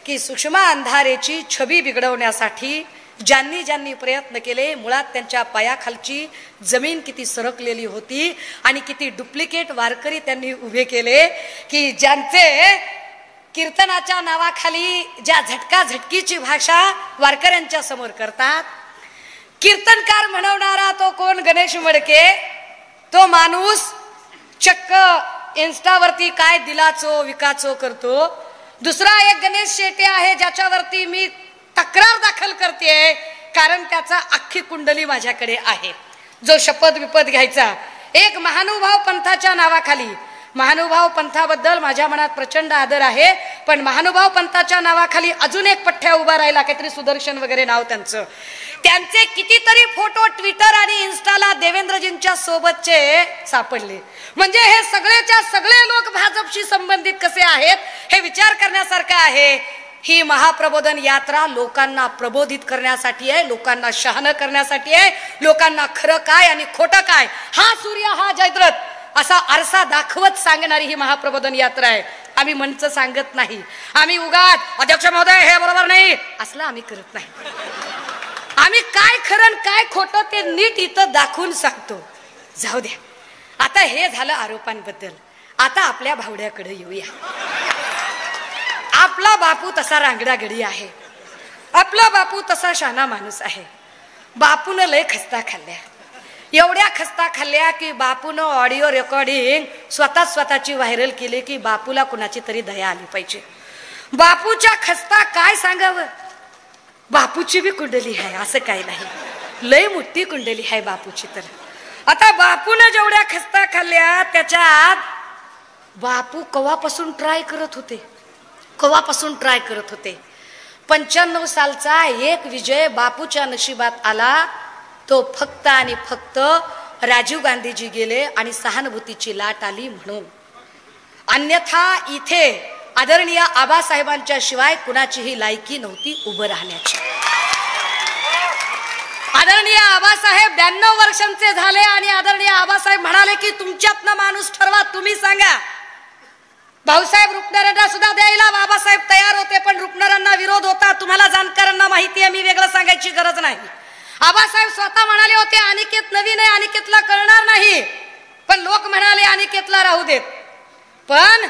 की सुषमा अंधारेची छबी बिघडवण्यासाठी ज्यांनी ज्यांनी प्रयत्न केले मुळात त्यांच्या पायाखालची जमीन किती सरकलेली होती आणि किती डुप्लिकेट वारकरी त्यांनी उभे केले की ज्यांचे कीर्तनाच्या नावाखाली ज्या झटकाझटकीची भाषा वारकऱ्यांच्या समोर करतात. कीर्तनकार म्हणवणारा तो कोण? गणेश मडके. तो माणूस चक्क इन्स्टावरती काय दिलाचो विकाचो करतो. दुसरा एक गणेश शेटे आहे ज्याच्यावरती मी तक्रार दाखल करते कारण त्याचा अख्खी कुंडली माझ्याकडे आहे. जो शपथ विपत घ्यायचा एक महानुभाव पंथाच्या नावाखाली. महानुभाव पंथाबद्दल माझ्या मनात प्रचंड आदर आहे पण महानुभाव पंथाच्या नावाखाली अजून एक पठ्ठ्या उभा राहिला काहीतरी सुदर्शन वगैरे नाव त्यांचं. त्यांचे कितीतरी फोटो ट्विटर आणि इन्स्टाला देवेंद्रजींच्या सोबतचे सापडले. म्हणजे हे सगळेच्या सगळे लोक भाजपशी संबंधित कसे आहेत हे विचार करण्यासारखं आहे. ही महाप्रबोधन यात्रा लोकांना प्रबोधित करण्यासाठी आहे, लोकांना शहाणं करण्यासाठी आहे, लोकांना खरं काय आणि खोटं काय, हा सूर्य हा जयद्रथ असा आरसा दाखवत सांगणारी ही महाप्रबोधन यात्रा आहे. आम्ही मंच सांगत नाही, आम्ही उगाच अध्यक्ष महोदय हे बरोबर नाही असलं आम्ही करत नाही. आम्ही काय खरं काय खोटं ते नीट इथं दाखवून सांगतो. जाऊ द्या, आता हे झालं आरोपांबद्दल. आता आपल्या भावड्याकडे येऊया. आपला बापू तसा रांगडा गडी आहे, आपला बापू तसा शहाणा माणूस आहे. बापून लय खस्ता खाल्ल्या, एवढ्या खस्ता खाल्ल्या की बापून ऑडिओ रेकॉर्डिंग स्वतःची व्हायरल केली की बापूला कुणाची तरी दया आली पाहिजे. बापूच्या खस्ता काय सांगावं. बापूची बी कुंडली आहे असं काही नाही, लय मोठी कुंडली आहे बापूची. तर आता बापून जेवढ्या खस्ता खाल्ल्या त्याच्यात बापू कवापासून ट्राय करत होते, कवापासून ट्राय करत होते. 95 सालचा एक विजय बापूच्या नशिबात आला. तो फक्त आणि फक्त राजीव गांधीजी गेले आणि सहानुभूतीची लाट आली म्हणून. अन्यथा इथे आदरणीय आबासाहेबांच्या शिवाय कुणाचीही लायकी नव्हती उभं राहण्याची. आदरणीय आबासाहेब 92 वर्षांचे झाले आणि आदरणीय आबासाहेब म्हणाले की तुमच्यातनं माणूस ठरवा, तुम्ही सांगा. भाऊसाहेब रुपनरांना सुद्धा द्यायला बाबासाहेब तयार होते पण रुपनरांना विरोध होता. तुम्हाला जाणकारांना माहिती आहे, मी वेगळं सांगायची गरज नाही. आबासाहेब स्वतः म्हणाले होते अनिकेत नवीन आहे, अनिकेतला कळणार नाही, पण लोक म्हणाले अनिकेतला राहू देत. पण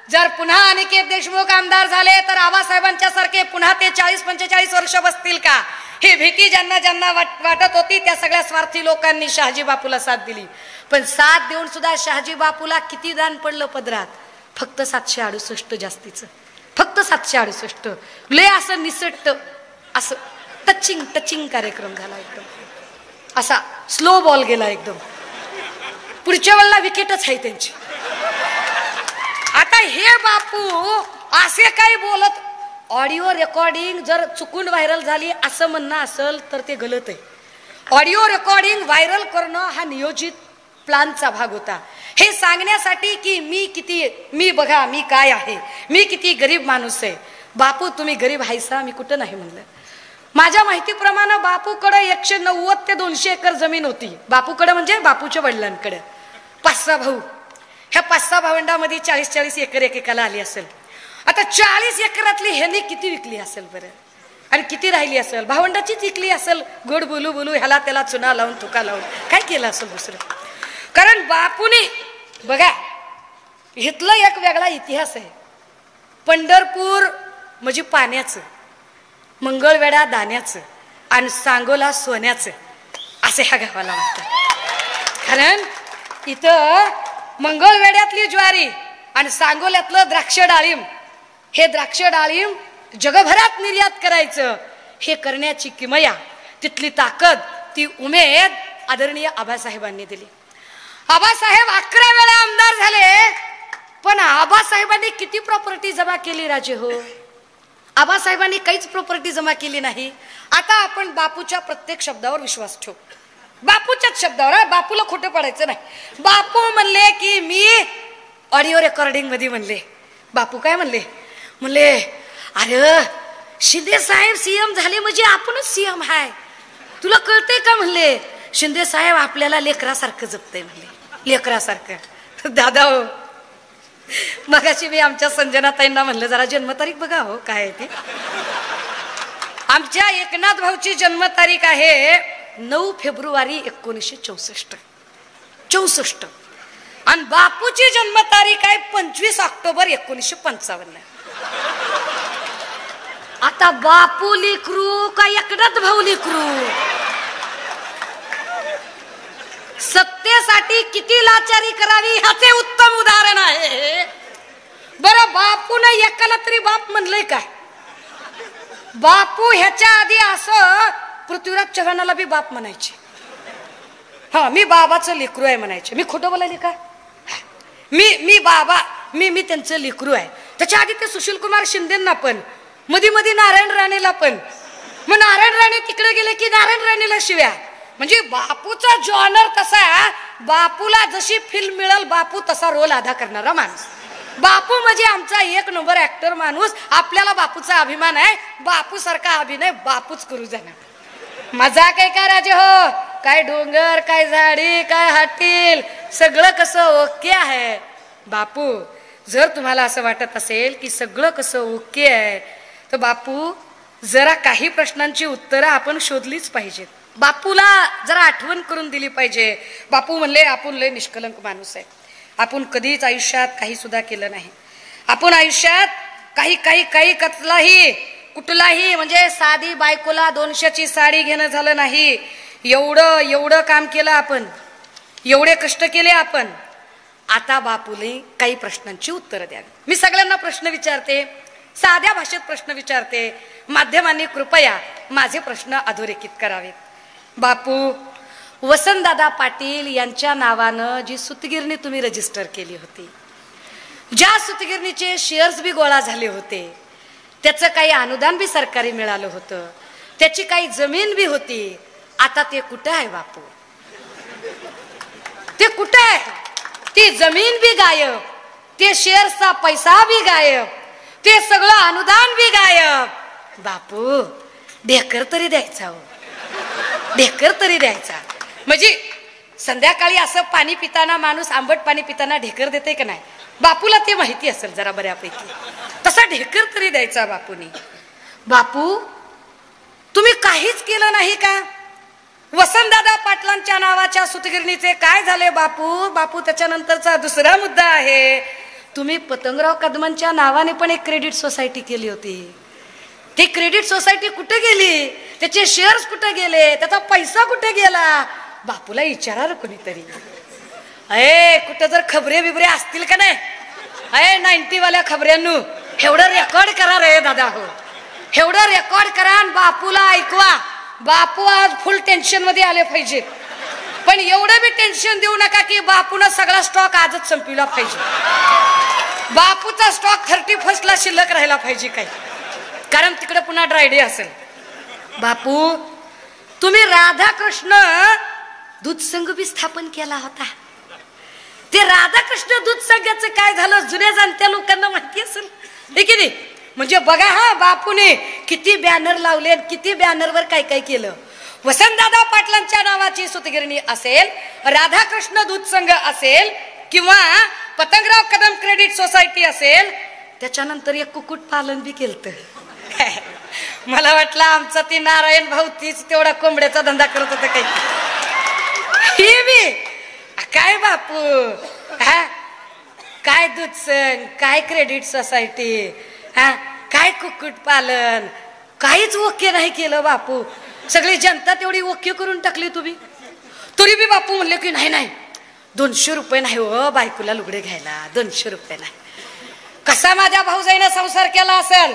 जर पुन्हा अनिकेत देशमुख आमदार झाले तर आबासाहेबांच्या सारखे पुन्हा ते 40-45 वर्ष बसतील का, ही भीती ज्यांना ज्यांना वाटत होती त्या सगळ्या स्वार्थी लोकांनी शहाजी बापूला साथ दिली. पण साथ देऊन सुद्धा शहाजी बापूला किती दान पडलं पदरात? फक्त 768 जास्तीचं, फक्त 768. लय असं निसट असं टचिंग कार्यक्रम झाला, एकदम असा स्लो बॉल गेला एकदम. पुढच्या वेळेला विकेटच आहे त्यांची. आता हे बापू असे काही बोलत, ऑडिओ रेकॉर्डिंग जर चुकून व्हायरल झाली असं म्हणणं असेल तर ते गलत आहे. ऑडिओ रेकॉर्डिंग व्हायरल करणं हा नियोजित प्लानचा भाग होता. हे सांगण्यासाठी की मी बघा मी काय आहे, मी किती गरीब माणूस आहे. बापू तुम्ही गरीब आहेसा मी कुठं नाही म्हणलं. माझ्या माहितीप्रमाणे बापूकडे 190 ते 200 एकर जमीन होती. बापूकडे म्हणजे बापूच्या वडिलांकडे 5-6 भाऊ. ह्या 5-6 भावंडामध्ये 40-40 एकर एकेकाला आली असेल. आता 40 एकरातली ह्यांनी किती विकली असेल बरं, आणि किती राहिली असेल? भावंडाचीच विकली असेल. गोड बोलू ह्याला त्याला चुना लावून तुका लावून काय केलं असेल दुसरं. कारण बापूने बघा इथलं एक वेगळा इतिहास आहे. पंढरपूर म्हणजे पाण्याचं, मंगळवेढा दाण्याचं आणि सांगोला सोन्याचं असे ह्या गावाला म्हणतात. कारण इथं मंगळवेढ्यातली ज्वारी आणि सांगोल्यातलं द्राक्ष डाळिंब, हे द्राक्ष डाळिंब जगभरात निर्यात करायचं, हे करण्याची किमया, तिथली ताकद, ती उमेद आदरणीय आबासाहेबांनी दिली. आबासाहेब 11 वेळा आमदार झाले पण आबासाहेबांनी किती प्रॉपर्टी जमा केली राजे हो? आबासाहेबांनी काहीच प्रॉपर्टी जमा केली नाही. आता आपण बापूच्या प्रत्येक शब्दावर विश्वास ठेवू, बापूच्याच शब्दावर. बापूला खोटं पडायचं नाही. बापू म्हणले की मी ऑडिओ रेकॉर्डिंग मध्ये म्हणले, बापू काय म्हणले, म्हणले अरे शिंदे साहेब सीएम झाले म्हणजे आपणच सीएम आहे, तुला कळतंय का? म्हणले शिंदे साहेब आपल्याला लेकरासारखं जपतंय, म्हणले लेकरासारखं. दादा हो, मगाशी मी आमच्या संजनाताईंना म्हणलं जरा जन्मतारीख बघा हो काय आहे ती. आमच्या एकनाथ भाऊची जन्मतारीख आहे 9 फेब्रुवारी 1964 आणि बापूची जन्मतारीख आहे 25 ऑक्टोबर 1955. आता बापू लेकरू का एकनाथ भाऊ लेकरू? सत्तेसाठी किती लाचारी करावी ह्याचे उत्तम उदाहरण आहे. बरं, बापूने एकाला तरी बाप म्हणलंय काय? बापू ह्याच्या आधी असं पृथ्वीराज चव्हाणाला बी बाप म्हणायचे. हा, मी बाबाचं लेकरू आहे म्हणायचे. मी खोटं बोलायले का? मी बाबा मी त्यांचं लेकरू आहे. त्याच्या आधी ते सुशील कुमार शिंदेना पण, मध्ये नारायण राणेला पण. मग नारायण राणे तिकडे गेले की नारायण राणेला शिव्या. म्हणजे बापूचा जॉनर कसा, बापूला जशी फिल्म मिळेल बापू तसा रोल अदा करणारा माणूस. बापू म्हणजे आमचा 1 नंबर ऍक्टर माणूस. आपल्याला बापूचा अभिमान आहे. बापू सारखा अभिनय बापूच करू जाणार. मजा काय का राजे हो? काय डोंगर, काय झाडी, काय हाटील, सगळं कसं ओके आहे. बापू, जर तुम्हाला असं वाटत असेल की सगळं कसं ओके आहे, तर बापू जरा काही प्रश्नांची उत्तरं आपण शोधलीच पाहिजेत. बापूला जरा आठवण करून दिली पाहिजे. बापू म्हणले, आपण लय निष्कलंक माणूस आहे. आपण कधीच आयुष्यात काही सुद्धा केलं नाही. आपण आयुष्यात काही कुठलाही म्हणजे साधी बायकोला 200ची साडी घेणं झालं नाही. एवढं काम केलं आपण, एवढे कष्ट केले आपण. आता बापूने काही प्रश्नांची उत्तरं द्यावी. मी सगळ्यांना प्रश्न विचारते, साध्या भाषेत प्रश्न विचारते. माध्यमांनी कृपया माझे प्रश्न अधोरेखित करावेत. बापू, वसंतदादा पाटील यांच्या नावानं जी सूतगिरणी तुम्ही रजिस्टर केली होती, ज्या सूतगिरणीचे शेअर्स बी गोळा झाले होते, त्याचं काही अनुदान बी सरकारी मिळालं होतं, त्याची काही जमीन बी होती, आता ते कुठं आहे बापू? ते कुठं आहे? ती जमीन बी गायब, ते शेअर्सचा पैसा बी गायब, ते सगळं अनुदान बी गायब. बापू, ढेकर तरी द्यायचा हो, ढेकर तरी द्यायचा. म्हणजे संध्याकाळी असं पाणी पिताना माणूस आंबट पाणी पिताना ढेकर देते का नाही? बापूला ते माहिती असेल जरा बऱ्यापैकी. तसा ढेकर तरी द्यायचा बापूनी. बापू, तुम्ही काहीच केलं नाही का? वसंतदादा पाटलांच्या नावाच्या सूतगिरणीचे काय झाले बापू? बापू, त्याच्यानंतरचा दुसरा मुद्दा आहे, तुम्ही पतंगराव कदमांच्या नावाने पण एक क्रेडिट सोसायटी केली होती. ती क्रेडिट सोसायटी कुठे गेली? त्याचे शेअर्स कुठे गेले? त्याचा पैसा कुठे गेला? बापूला विचारा कोणीतरी. कुठं जर खबरे बिबरे असतील का नाही, 90 वाल्या खबऱ्यांनो, एवढं रेकॉर्ड करा रे दादा हो, एवढं रेकॉर्ड करा आणि बापूला ऐकवा. बापू आज फुल टेन्शन मध्ये आले पाहिजेत. पण एवढं बी टेन्शन देऊ नका की बापून सगळा स्टॉक आजच संपविला पाहिजे. बापूचा स्टॉक 31 ला शिल्लक राहिला पाहिजे काही, कारण तिकडे पुन्हा ड्रायडे असेल. बापू, तुम्ही राधाकृष्ण दूध संघ बी स्थापन केला होता. ते राधाकृष्ण दूध संघाचं काय झालं जुन्या जाणत्या लोकांना माहिती असेल, हे की नाही? म्हणजे बघा हा, बापूने किती बॅनर लावले, किती बॅनरवर काय काय केलं. वसंतदादा पाटलांच्या नावाची सूतगिरणी असेल, राधाकृष्ण दूध संघ असेल, किंवा पतंगराव कदम क्रेडिट सोसायटी असेल, त्याच्यानंतर एक कुक्कुट पालन बी केलं. मला वाटलं आमचा ती नारायण भाऊ तीच तेवढा कोंबड्याचा धंदा करत होता काही. हे बी काय बापू, काय दूध संघ, काय क्रेडिट सोसायटी, काय कुक्कुट पालन, काहीच ओके नाही केलं बापू. सगळी जनता तेवढी ओके करून टाकली तुम्ही. तरी बी बापू म्हणले की नाही 200 रुपये नाही हो बायकोला लुगडे घ्यायला, 200 रुपये नाही. कसा माझ्या भाऊजाईनं संसार केला असेल,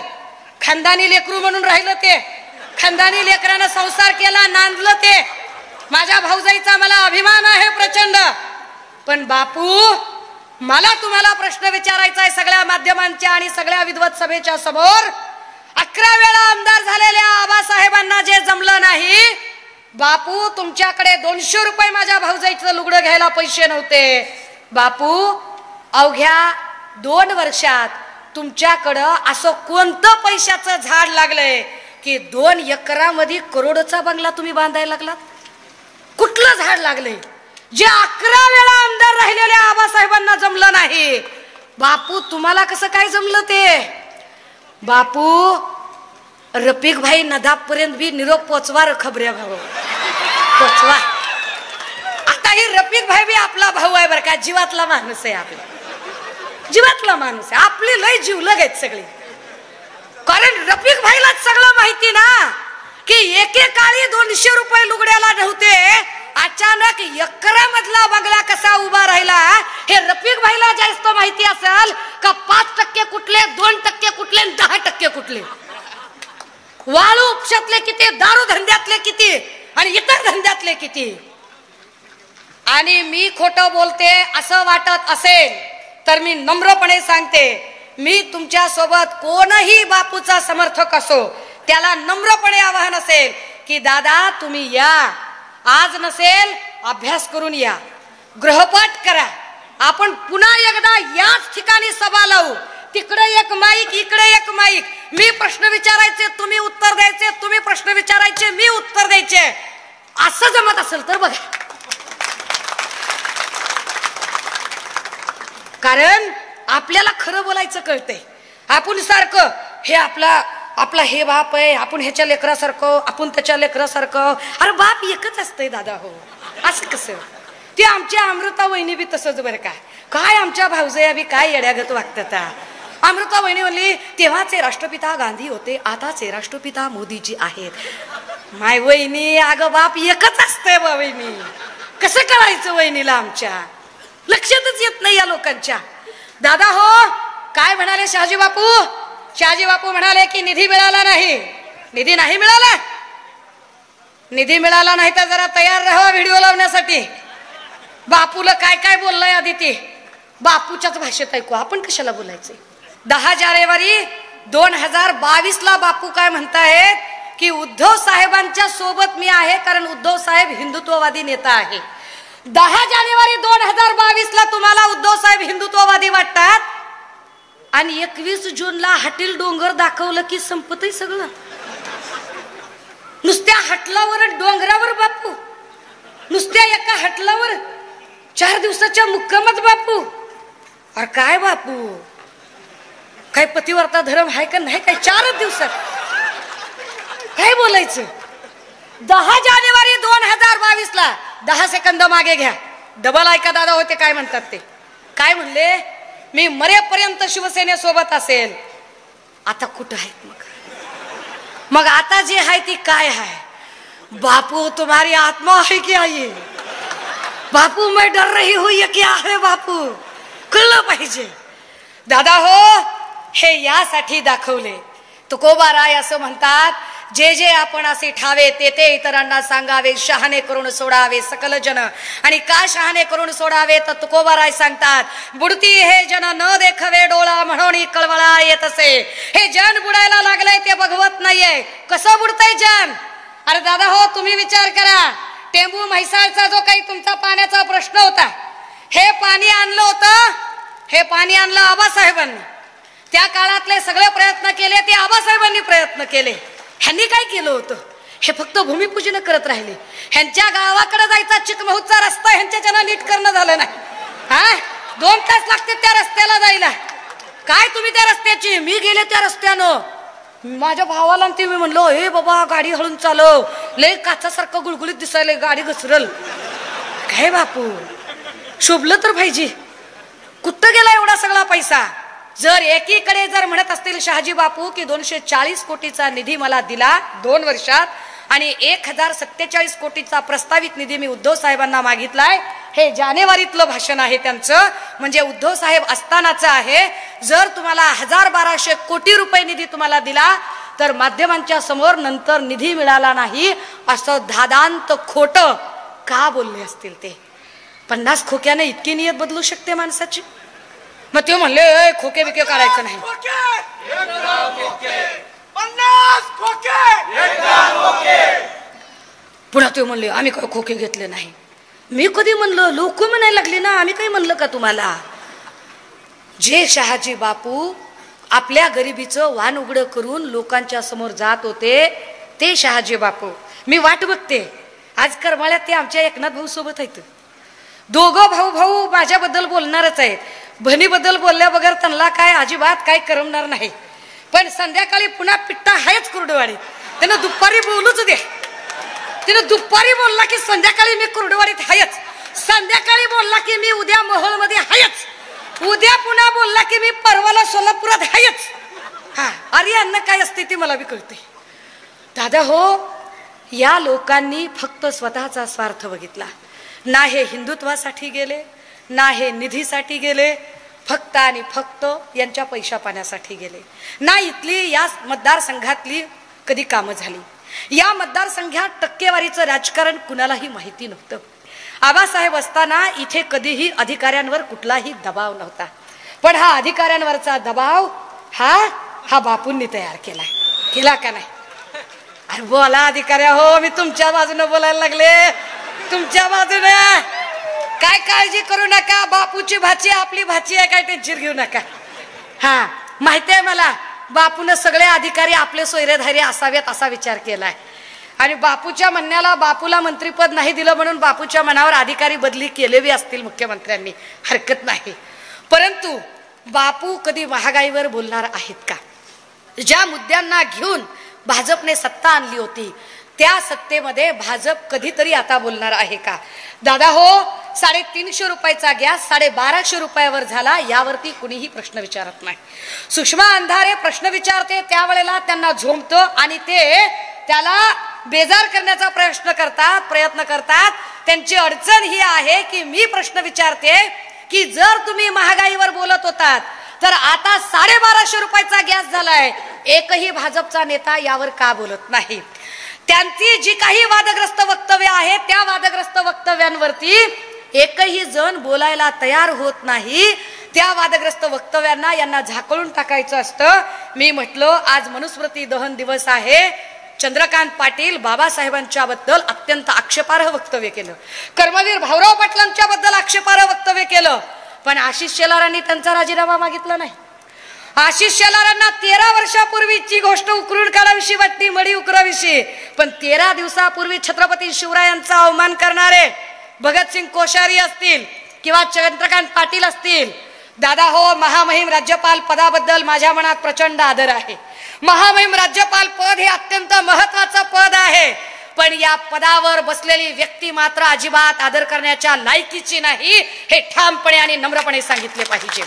खानदानी लेकरू म्हणून राहिलं ते, खानदानी लेकरानं संसार केला, नांदलं ते. माझ्या भाऊजाईचा मला अभिमान आहे प्रचंड. पण बापू, मला तुम्हाला प्रश्न विचारायचा आहे सगळ्या माध्यमांच्या आणि सगळ्या विद्वत सभेच्या समोर. 11 वेळा आमदार झालेल्या आबासाहेबांना जे जमलं नाही, बापू तुमच्याकडे 200 रुपये माझ्या भाऊजाईचं लुगडं घ्यायला पैसे नव्हते. बापू, अवघ्या 2 वर्षात तुमच्याकडं असं कोणतं पैशाचं झाड लागलंय की 2 एकरामध्ये करोडोचा बंगला तुम्ही बांधायला लागलात? कुठलं झाड लागलंय जे 11 वेळा आमदार राहिलेल्या आबासाहेबांना जमलं नाही? बापू, तुम्हाला कसं काय जमलं ते? बापू, रफिक भाई नदापर्यंत बी निरोप पोचवा र खबऱ्या भाऊ पोचवा. आता ही रफिक भाई बी आपला भाऊ आहे बरं का, जीवातला माणूस आहे, आपला जीवातला माणूस आहे, आपली लय जीवलग आहेत सगळी. कारण रफिक भाईलाच सगळं माहिती ना की एकेकाळी 200 रुपये लुगड्याला नव्हते, अचानक एकरामधला बंगला कसा उभा राहिला हे रफिक भाईला जास्त माहिती असेल का. 5% कुठले, 2% कुठले, 10% कुठले, वाळू उपशातले किती, दारू धंद्यातले किती आणि इतर धंद्यातले किती. आणि मी खोटं बोलते असं वाटत असेल तर मी नम्रपणे सांगते, मी तुमच्या सोबत कोणही बापूचा समर्थक असो त्याला नम्रपणे आवाहन असेल की दादा तुम्ही या, आज नसेल अभ्यास करून या, गृहपाठ करा, आपण पुन्हा एकदा याच ठिकाणी सभा लावू, तिकडे एक माईक इकडे एक माईक, मी प्रश्न विचारायचे तुम्ही उत्तर द्यायचे, तुम्ही प्रश्न विचारायचे मी उत्तर द्यायचे, असं जमत असेल तर बघा. कारण आपल्याला खरं बोलायचं कळतंय. आपण सारखं हे आपला हे बाप आहे, आपण ह्याच्या लेकरासारखं, आपण त्याच्या लेकरासारखं, अरे बाप एकच असतंय दादा. हो असं कसं, ते आमच्या अमृता वहिनी बी तसंच बरं का, काय आमच्या भाऊजया बी काय येड्यागत वागतात. अमृता वहिनी म्हणली तेव्हाचे राष्ट्रपिता गांधी होते, आताचे राष्ट्रपिता मोदीजी आहेत. माय वहिनी अगं बाप एकच असतंय बा वहिनी, कसं करायचं वहिनीला आमच्या लक्षातच येत नाही या लोकांच्या. दादा हो काय म्हणाले शहाजी बापू, शहाजी बापू म्हणाले की निधी मिळाला नाही, निधी नाही मिळाला, निधी मिळाला नाही तर जरा तयार राहा व्हिडिओ लावण्यासाठी. बापूला काय काय बोललाय आधी ते बापूच्याच भाषेत ऐकू, आपण कशाला बोलायचे. 10 जानेवारी 2022 ला बापू काय म्हणतायत की उद्धव साहेबांच्या सोबत मी आहे, कारण उद्धव साहेब हिंदुत्ववादी नेता आहे. 10 जानेवारी 2022 ला तुम्हाला उद्धव साहेब हिंदुत्ववादी वाटतात आणि 21 जूनला हटील डोंगर दाखवलं की संपतही सगळं. नुसत्या हटलावर डोंगरावर बापू, नुसत्या एका हटलावर 4 दिवसाच्या मुक्कामात बापू. अरे काय बापू, काय पतिव्रता धर्म आहे का नाही, काय 4 दिवसात काय बोलायचं. 10 जानेवारी 2022 ला 10 सेकंद मागे घ्या, डबल ऐका दादा होते काय म्हणतात ते. काय म्हणले, मी मरेपर्यंत शिवसेनेसोबत असेल. आता कुठं आहेत मग आता जे आहे ती काय आहे. बापू तुम्हारी आत्मा है क्या ये, बापू मैं डर रही हूं ये क्या है बापू, कळलं पाहिजे. दादा हो हे यासाठी दाखवले. तुकोबाराय असं म्हणतात, जे जे आपण असे ठावे ते ते इतरांना सांगावे, शहाणे करून सोडावे सकल जन. आणि का शहाणे करून सोडावे तर तुकोबाराय सांगतात, बुडती हे जन न देखवे डोळा म्हणून कळवळा येत असे. हे जन बुडायला लागलंय ते बघवत नाहीये, कसं बुडतंय जन. अरे दादा हो तुम्ही विचार करा, टेंबू म्हैसाळचा जो काही तुमचा पाण्याचा प्रश्न होता, हे पाणी आणलं होतं, हे पाणी आणलं आबासाहेबांनी. त्या काळातले सगळे प्रयत्न केले ते आबासाहेबांनी प्रयत्न केले. ह्यांनी काय केलं होतं, हे फक्त भूमिपूजन करत राहिले. ह्यांच्या गावाकडे जायचा चिकमहूदचा रस्ता ह्यांच्या जना नीट करणं झालं नाही. हा 2 तास लागते त्या रस्त्याला जायला. काय तुम्ही त्या रस्त्याची, मी गेले त्या रस्त्यानं, माझ्या भावाला ते मी म्हणलो हे बाबा गाडी हळून चालव, लय काचासारखं गुळगुळीत दिसायला, गाडी घसरल. काय बापू शोभलं तर पाहिजे, कुठं गेला एवढा सगळा पैसा. जर एकीकडे जर म्हणत असतील शहाजी बापू की 240 कोटीचा निधी मला दिला 2 वर्षात आणि 1047 कोटीचा प्रस्तावित निधी मी उद्धव साहेबांना मागितलाय, हे जानेवारीतलं भाषण आहे त्यांचं, म्हणजे उद्धव साहेब असतानाचं आहे. जर तुम्हाला 1000-1200 कोटी रुपये निधी तुम्हाला दिला तर माध्यमांच्या समोर नंतर निधी मिळाला नाही असं धादांत खोटं का बोलले असतील ते. 50 खोक्याने इतकी नियत बदलू शकते माणसाची. मग ते म्हणले खोके बिके काढायचं नाही. पुन्हा ते म्हणले आम्ही काय खोके घेतले नाही. मी कधी म्हणलं, लोक म्हणायला लागले ना आम्ही काही म्हणलं का तुम्हाला. जे शहाजी बापू आपल्या गरिबीचं वान उघडं करून लोकांच्या समोर जात होते ते शहाजी बापू. मी वाट बघते आज करमाळ्यात ते आमच्या एकनाथ भाऊ सोबत आहेत. दोघं भाऊ माझ्याबद्दल बोलणारच आहेत. बहिणीबद्दल बोलल्या बगैर त्यांना काय अजिबात काय करमणार नाही. पण संध्याकाळी पुन्हा पिट्टा आहेच कुर्डवाडीत. त्यानं दुपारी बोलूच दे. तिनं दुपारी बोलला की संध्याकाळी मी कुर्डवाडीत आहेच. संध्याकाळी बोलला की मी उद्या मोहोळमध्ये आहेच. उद्या पुन्हा बोलला की मी परवाला सोलापुरात आहेच. हा, अरे अन्न काय असते ती मला बी कळते. दादा हो, या लोकांनी फक्त स्वतःचा स्वार्थ बघितला. ना हे हिंदुत्वासाठी गेले, ना हे निधीसाठी गेले, फक्त आणि फक्त यांच्या पैशा पाण्यासाठी गेले. ना इथली या मतदारसंघातली कधी कामं झाली. या मतदारसंघात टक्केवारीचं राजकारण कुणालाही माहिती नव्हतं. आबासाहेब असताना इथे कधीही अधिकाऱ्यांवर कुठलाही दबाव नव्हता. पण हा अधिकाऱ्यांवरचा दबाव हा बापूंनी तयार केला का नाही? अरे बोला अधिकाऱ्या हो, मी तुमच्या बाजूने बोलायला लागले. तुमच्या बाजूने काय काळजी करू नका. बापूची भाची आपली भाची आहे, काय टेन्शन घेऊ नका. हा, माहितीये मला बापून सगळे अधिकारी आपले सोयरेधारी असावेत असा विचार केलाय. आणि बापूच्या म्हणण्याला बापूला मंत्रीपद नाही दिलं म्हणून बापूच्या मनावर अधिकारी बदली केलेली असतील मुख्यमंत्र्यांनी, हरकत नाही. परंतु बापू कधी महागाईवर बोलणार आहेत का? ज्या मुद्द्यांना घेऊन भाजपने सत्ता आणली होती त्या सत्तेमध्ये भाजप कधीतरी आता बोलणार आहे का? दादा हो, 350 रुपयाचा गॅस 1250 रुपयावर झाला, यावरती कुणीही प्रश्न विचारत नाही. सुषमा अंधारे प्रश्न विचारते त्यावेळेला त्यांना झोंबतं आणि ते त्याला बेजार करण्याचा प्रयत्न करतात. त्यांची अडचण ही आहे की मी प्रश्न विचारते की जर तुम्ही महागाईवर बोलत होतात तर आता 1250 रुपयाचा गॅस झालाय, एकही भाजपचा नेता यावर का बोलत नाही? त्यांची जी काही वादग्रस्त वक्तव्य आहेत त्या वादग्रस्त वक्तव्यांवरती एकही जण बोलायला तयार होत नाही. त्या वादग्रस्त वक्तव्यांना यांना झाकळून टाकायचं असतं. मी म्हटलं आज मनुस्मृती दहन दिवस आहे. चंद्रकांत पाटील बाबासाहेबांच्या बद्दल अत्यंत आक्षेपार्ह वक्तव्य केलं. कर्मवीर भाऊराव पाटलांच्या बद्दल आक्षेपार्ह वक्तव्य केलं. पण आशिष शेलारांनी त्यांचा राजीनामा मागितला नाही. आशिष शेलारांना 13 वर्षापूर्वीची गोष्ट उकरून काढाविषयी वाटती, मडी उकराविषयी. पण 13 दिवसापूर्वी छत्रपती शिवरायांचा अवमान करणारे भगतसिंग कोश्यारी असतील किंवा चंद्रकांत पाटील असतील. दादा हो, महामहिम राज्यपाल पदाबद्दल माझ्या मनात प्रचंड आदर आहे. महामहिम राज्यपाल पद हे अत्यंत महत्वाचं पद आहे. पण या पदावर बसलेली व्यक्ती मात्र अजिबात आदर करण्याच्या लायकीची नाही, हे ठामपणे आणि नम्रपणे सांगितले पाहिजे.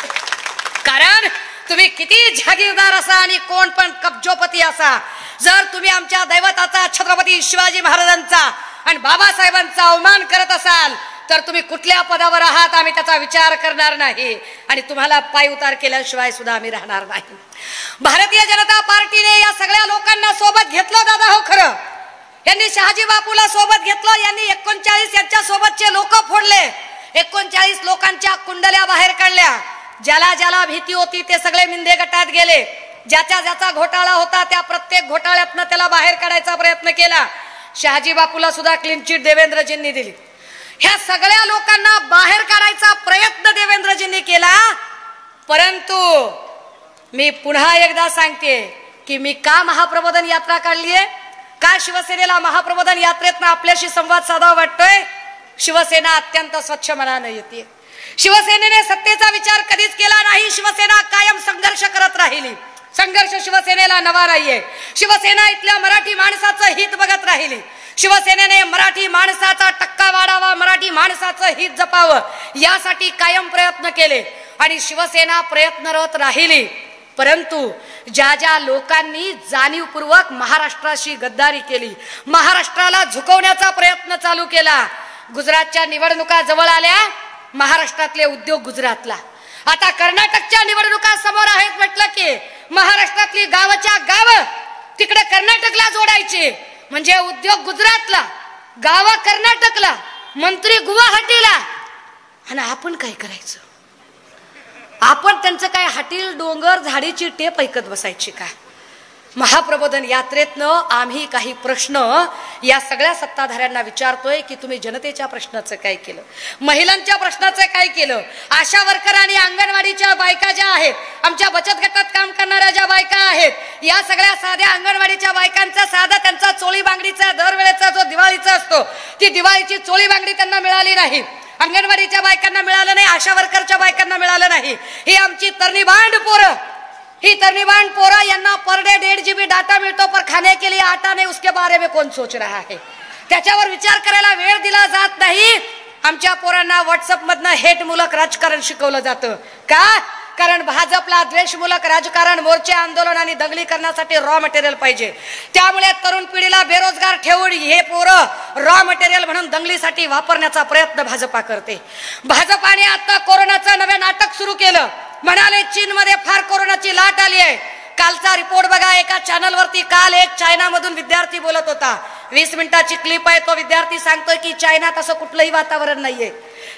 कारण तुम्ही किती जागीरदार असा आणि कोण पण कब्जोपती असा, जर तुम्ही आमच्या दैवताचा छत्रपती शिवाजी महाराजांचा आणि बाबासाहेबांचा अवमान करत असाल तर तुम्ही कुठल्या पदावर आहात आम्ही त्याचा विचार करणार नाही आणि तुम्हाला पाय उतार केल्याशिवाय सुद्धा आम्ही राहणार नाही. भारतीय जनता पार्टीने या सगळ्या लोकांना सोबत घेतलं. दादा हो, खरं यांनी शहाजी बापूला सोबत घेतलं. यांनी 39 यांच्या सोबतचे लोक फोडले. 39 लोकांच्या कुंडल्या बाहेर काढल्या. ज्याला ज्याला भीती होती ते सगळे मिंदे गटात गेले. ज्याचा ज्याचा घोटाळा होता त्या प्रत्येक घोटाळ्यातनं त्याला बाहेर काढायचा प्रयत्न केला. शहाजी बापूला सुद्धा क्लीन चिट देवेंद्रजींनी दिली. ह्या सगळ्या लोकांना बाहेर काढायचा प्रयत्न देवेंद्रजींनी केला. परंतु मी पुन्हा एकदा सांगते की मी का महाप्रबोधन यात्रा काढलीये, का शिवसेनेला महाप्रबोधन यात्रेतनं आपल्याशी संवाद साधावा वाटतोय? शिवसेना अत्यंत स्वच्छ मनानं येते. शिवसेनेने सत्तेचा विचार कधीच केला नाही. शिवसेना कायम संघर्ष करत राहिली. संघर्ष शिवसेनेला नवा नाहीये. शिवसेना इथल्या मराठी माणसाचं हित बघत राहिली. शिवसेनेने मराठी माणसाचा टक्का वाढावा, मराठी माणसाचं हित जपावं यासाठी कायम प्रयत्न केले आणि शिवसेना प्रयत्नरत राहिली. परंतु ज्या ज्या लोकांनी जाणीवपूर्वक महाराष्ट्राशी गद्दारी केली, महाराष्ट्राला झुकवण्याचा प्रयत्न चालू केला, गुजरातच्या निवडणुका जवळ आल्या, महाराष्ट्रातले उद्योग गुजरातला, आता कर्नाटकच्या निवडणुका समोर आहेत म्हटलं की महाराष्ट्रातली गावाच्या गाव तिकडे कर्नाटकला जोडायची, म्हणजे उद्योग गुजरातला, गाव कर्नाटकला, मंत्री गुवाहाटीला. आणि आपण काय करायचं? आपण त्यांचं काय हाटील डोंगर झाडीची टेप ऐकत बसायची का? महाप्रबोधन यात्रेतनं आम्ही काही प्रश्न या सगळ्या सत्ताधाऱ्यांना विचारतोय की तुम्ही जनतेच्या प्रश्नाचं काय केलं, महिलांच्या प्रश्नाचं काय केलं, आशा वर्कर आणि अंगणवाडीच्या बायका ज्या आहेत, आमच्या बचत गटात काम करणाऱ्या ज्या बायका आहेत, या सगळ्या साध्या अंगणवाडीच्या बायकांचा साधा त्यांचा चोळी बांगडीचा दरवेळेचा जो दिवाळीचा असतो ती दिवाळीची चोळी बांगडी त्यांना मिळाली नाही. अंगणवाडीच्या बायकांना मिळालं नाही, आशा वर्करच्या बायकांना मिळालं नाही. ही आमची तरणीबांड पोरं, ही तर्निबान पोरा यांना पर डे 1.5 GB डाटा मिळतो, पर खाने के लिए आटा नहीं, उसके बारे में कौन सोच रहा है? त्याच्यावर विचार करायला वेळ दिला जात नाही. आमच्या पोरांना व्हॉट्सअप मधनं हेटमूलक राजकारण शिकवलं जातं. का? कारण भाजपला द्वेषमूलक राजकारण, मोर्चे, आंदोलन आणि दंगली करण्यासाठी रॉ मटेरियल पाहिजे. त्यामुळे तरुण पिढीला बेरोजगार ठेवून हे पोरं रॉ मटेरियल म्हणून दंगलीसाठी वापरण्याचा प्रयत्न भाजपा करते. भाजपाने आता कोरोनाचं नवे नाटक सुरू केलं. म्हणाले चीनमध्ये फार कोरोनाची लाट आली आहे. कालचा रिपोर्ट बघा, एका चॅनल वरती काल एक चायना मधून विद्यार्थी बोलत होता. 20 मिनिटाची क्लिप आहे. तो विद्यार्थी सांगतोय की चायनात असं कुठलंही वातावरण नाहीये,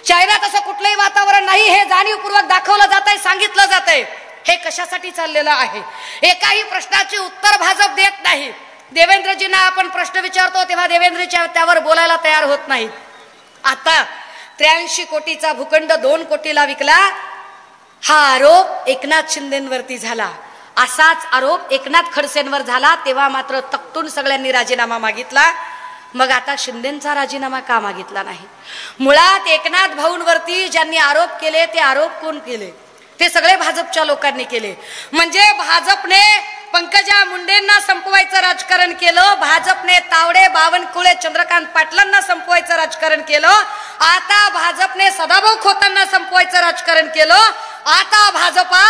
चायनात असं कुठलंही वातावरण नाही, हे जाणीवपूर्वक दाखवलं जात आहे, सांगितलं जात आहे. हे कशासाठी चाललेलं आहे? एकाही प्रश्नाचे उत्तर भाजप देत नाही. देवेंद्रजींना आपण प्रश्न विचारतो तेव्हा देवेंद्रजी त्यावर बोलायला तयार होत नाहीत. आता 83 कोटीचा भूखंड 2 कोटीला विकला, हा आरोप एकनाथ शिंदेवरती झाला. असाच आरोप एकनाथ खडसेंवर झाला, तेव्हा मात्र तक्तून सगळ्यांनी राजीनामा मागितला. मग आता शिंदेचा राजीनामा का मागितला नाही? मुळात एकनाथ भाऊंवरती ज्यांनी आरोप केले ते आरोप कोण केले? ते सगळे भाजपच्या लोकांनी केले. म्हणजे भाजपने पंकजा मुंडेंना संपवायचं राजकारण केलं, भाजपने तावडे, बावनकुळे, चंद्रकांत पाटलांना संपवायचं राजकारण केलं, आता भाजपने सदाभाऊ खोतांना संपवायचं राजकारण केलं, आता भाजपा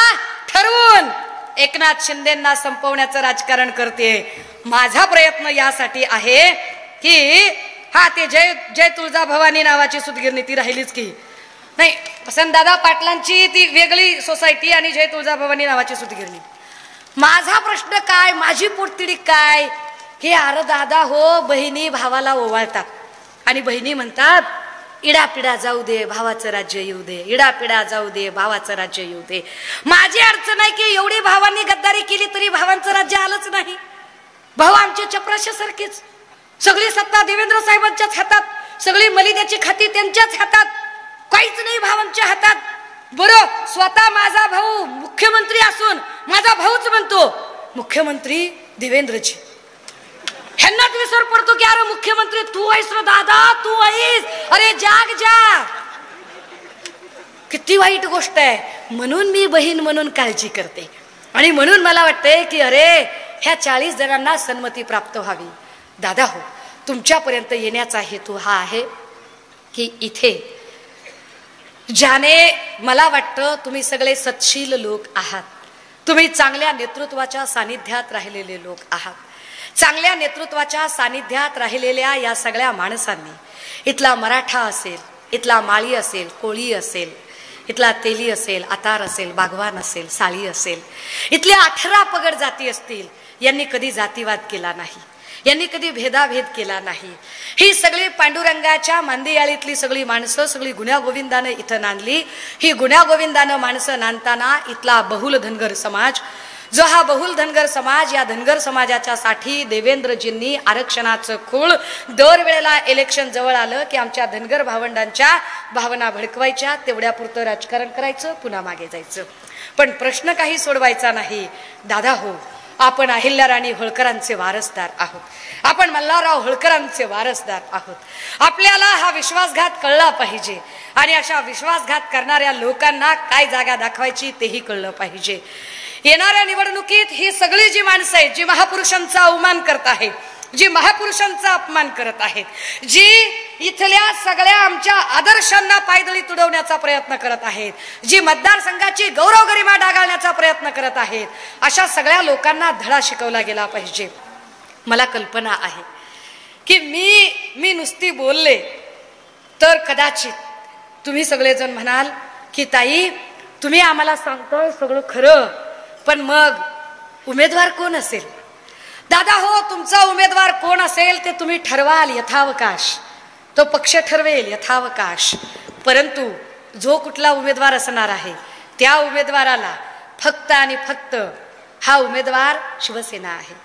ठरवून एकनाथ शिंदेंना संपवण्याचं राजकारण करते. माझा प्रयत्न यासाठी आहे की हा ते जय तुळजाभवानी नावाची सुतगिरणी ती राहिलीच की नाही, वसंतदादा पाटलांची ती वेगळी सोसायटी आणि जय तुळजाभवानी नावाची सुतगिरणी. माझा प्रश्न काय, माझी पोटतिडी काय, हे अरे दादा हो, बहिणी भावाला ओवाळतात आणि बहिणी म्हणतात इडापिडा जाऊ दे, भावाचं राज्य येऊ दे, इडापिडा जाऊ दे, भावाचं राज्य येऊ दे. माझी अडचण आहे की एवढी भावांनी गद्दारी केली तरी भावांचं राज्य आलंच नाही. भाऊ आमचे चपराशासारखेच, सगळी सत्ता देवेंद्र साहेबांच्याच हातात, सगळी मलिद्याची खाती त्यांच्याच हातात, काहीच नाही भावांच्या हातात. बरं, स्वतः माझा भाऊ मुख्यमंत्री असून माझा भाऊच म्हणतो मुख्यमंत्री देवेंद्रजी. ह्यांनाच विसर पडतो की अरे मुख्यमंत्री तू आहेस रे दादा, तू आहेस, अरे जाग जा. किती वाईट गोष्ट आहे. म्हणून मी बहीण म्हणून काळजी करते आणि म्हणून मला वाटतंय की अरे ह्या 40 जणांना सन्मती प्राप्त व्हावी. दादा हो, तुमच्यापर्यंत येण्याचा हेतू हा आहे की इथे ज्याने मला वाटतं तुम्ही सगळे सत्शील लोक आहात, तुम्ही चांगल्या नेतृत्वाच्या सानिध्यात राहिलेले लोक आहात. चांगल्या नेतृत्वाच्या सानिध्यात राहिलेल्या या सगळ्या माणसांनी, इथला मराठा असेल, इथला माळी असेल, कोळी असेल, इथला तेली असेल, आतार असेल, बागवान असेल, साळी असेल, इथल्या 18 पगड जाती असतील, यांनी कधी जातीवाद केला नाही, यांनी कधी भेदाभेद केला नाही. ही सगळी पांडुरंगाच्या मांदियाळीतली सगळी माणसं सगळी गुण्यागोविंदानं इथं नांदली. ही गुण्यागोविंदानं माणसं नांदताना इथला बहुल धनगर समाज, जो हा बहुल धनगर समाज, या धनगर समाजाच्या साठी देवेंद्रजींनी आरक्षणाचं खूळ दरवेळेला इलेक्शन जवळ आलं की आमच्या धनगर भावंडांच्या भावना भडकवायच्या, तेवढ्यापुरतं राजकारण करायचं, पुन्हा मागे जायचं. पण प्रश्न काही सोडवायचा नाही. दादा हो, आपण अहिल्याराणी होळकरांचे वारसदार आहोत, आपण मल्हारराव होळकरांचे वारसदार आहोत. आपल्याला हा विश्वासघात कळला पाहिजे आणि अशा विश्वासघात करणाऱ्या लोकांना काय जागा दाखवायची तेही कळलं पाहिजे. येणाऱ्या निवडणुकीत ही सगळी जी माणसं आहेत, जी महापुरुषांचा अवमान करत आहेत, जी महापुरुषांचा अपमान करत आहेत, जी इथल्या सगळ्या आमच्या आदर्शांना पायदळी तुडवण्याचा प्रयत्न करत आहेत, जी मतदारसंघाची गौरव गरिमा डागाळण्याचा प्रयत्न करत आहेत, अशा सगळ्या लोकांना धडा शिकवला गेला पाहिजे. मला कल्पना आहे की मी नुसती बोलले तर कदाचित तुम्ही सगळेजण म्हणाल की ताई तुम्ही आम्हाला सांगताय सगळं खरं, पण मग उमेदवार कोण असेल? दादा हो, तुमचा उमेदवार कोण असेल ते तुम्ही ठरवाल यथावकाश, तो पक्ष ठरवेल यथावकाश. परंतु जो कुठला उमेदवार असणार आहे त्या उमेदवाराला फक्त आणि फक्त हा उमेदवार शिवसेना आहे,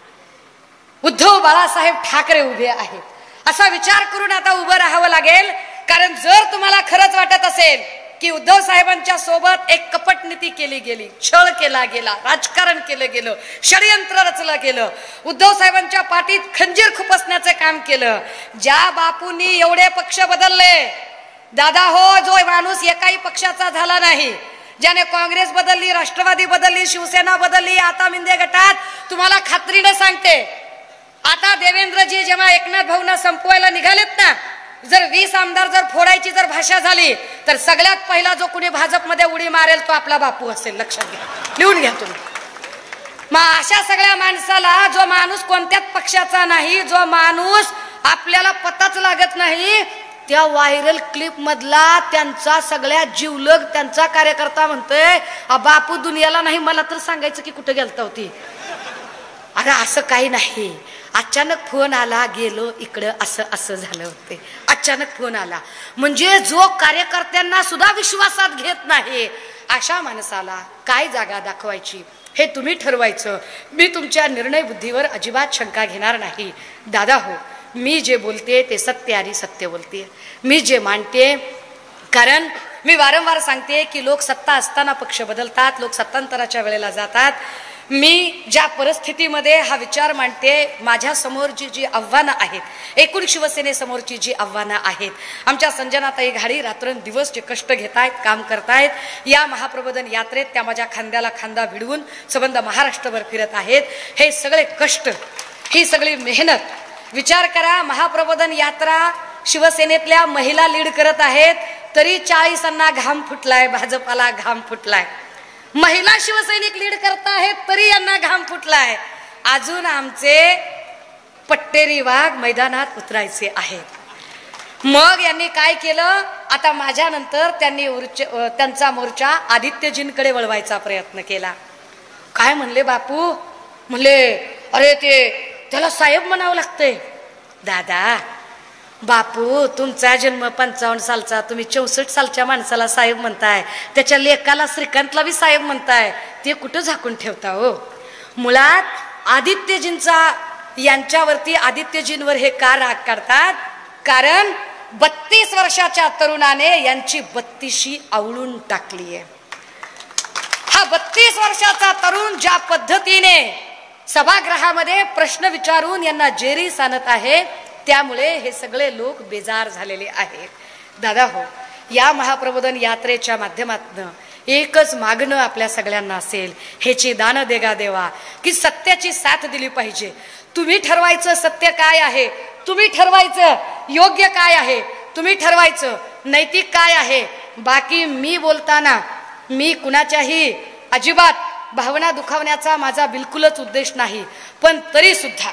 उद्धव बाळासाहेब ठाकरे उभे आहेत, असा विचार करून आता उभं राहावं लागेल. कारण जर तुम्हाला खरंच वाटत असेल की उद्धव साहेबांच्या सोबत एक कपट नीती केली गेली, छळ केला गेला, राजकारण केलं गेलं, षडयंत्र रचलं गेलं, उद्धव साहेबांच्या पाठीत खंजीर खुपसण्याचं काम केलं, ज्या बापूंनी एवढे पक्ष बदलले, दादा हो, जो माणूस एकाही पक्षाचा झाला नाही, ज्याने काँग्रेस बदलली, राष्ट्रवादी बदलली, शिवसेना बदलली, आता मिंदे गटात तुम्हाला खात्रीने सांगते, आता देवेंद्रजी जेव्हा एकनाथ भाऊंना संपवायला निघालेत ना, जर 20 आमदार जर फोडायची जर भाषा झाली तर सगळ्यात पहिला जो कुणी भाजपमध्ये उडी मारेल तो आपला बापू असेल. लक्षात घ्या, लिहून घ्या तुम्ही. मग अशा सगळ्या माणसाला, जो माणूस कोणत्याच पक्षाचा नाही, जो माणूस आपल्याला पताच लागत नाही, त्या व्हायरल क्लिप मधला त्यांचा सगळ्यात जीवलग त्यांचा कार्यकर्ता म्हणतोय, बापू दुनियाला नाही, मला तर सांगायचं की कुठे गेलता होती. अरे असं काही नाही, अचानक फोन आला, गेलो इकडं, असं असं झालं होते, अचानक फोन आला. म्हणजे जो कार्यकर्त्यांना सुद्धा विश्वासात घेत नाही, अशा माणसाला काय जागा दाखवायची हे तुम्ही ठरवायचं. मी तुमच्या निर्णय बुद्धीवर अजिबात शंका घेणार नाही. दादा हो, मी जे बोलते ते सत्य आणि सत्य बोलते, मी जे मांडते. कारण मी वारंवार सांगते की लोक सत्ता असताना पक्ष बदलतात, लोक सत्तांतराच्या वेळेला जातात. मी ज्या परिस्थितीमध्ये हा विचार मांडते, माझ्या समोर जी आव्हानं आहेत, एकूण शिवसेनेसमोरची जी आव्हानं आहेत, आमच्या संजनाताई घाडी रात्रंदिवस जे कष्ट घेत आहेत, काम करतायत, या महाप्रबोधन यात्रेत त्या माझ्या खांद्याला खांदा भिडवून संबंध महाराष्ट्रभर फिरत आहेत. हे सगळे कष्ट, ही सगळी मेहनत, विचार करा. महाप्रबोधन यात्रा शिवसेनेतल्या महिला लीड करत आहेत, तरी 40 घाम फुटलाय, भाजपाला घाम फुटलाय. महिला शिवसैनिक लीड करत आहेत तरी यांना घाम फुटलाय. अजून आमचे पट्टेरी वाघ मैदानात उतरायचे आहेत. मग यांनी काय केलं, आता माझ्यानंतर त्यांनी त्यांचा मोर्चा आदित्यजींकडे वळवायचा प्रयत्न केला. काय म्हणले बापू, म्हणले अरे त्याला साहेब म्हणावं लागतंय. दादा, बापू तुमचा जन्म 55 सालचा, तुम्ही 64 सालच्या माणसाला साहेब म्हणताय, त्याच्या लेकाला श्रीकांतला बी साहेब म्हणताय, ते कुठं झाकून ठेवता हो. मुळात आदित्यजींचा, यांच्यावरती आदित्यजींवर हे का राग काढतात, कारण 32 वर्षाच्या तरुणाने यांची 32शी आवळून टाकली आहे. हा 32 वर्षाचा तरुण ज्या पद्धतीने सभागृहामध्ये प्रश्न विचारून यांना जेरी सांगत आहे, त्यामुळे हे सगळे लोक बेजार झालेले आहेत. दादा हो, या महाप्रबोधन यात्रेच्या माध्यमातून एकच मागणं आपल्या सगळ्यांना असेल, ह्याची दान देगा देवा, की सत्याची साथ दिली पाहिजे. तुम्ही ठरवायचं सत्य काय आहे, तुम्ही ठरवायचं योग्य काय आहे, तुम्ही ठरवायचं नैतिक काय आहे. बाकी मी बोलताना मी कुणाच्याही अजिबात भावना दुखावण्याचा माझा बिलकुलच उद्देश नाही. पण तरी सुद्धा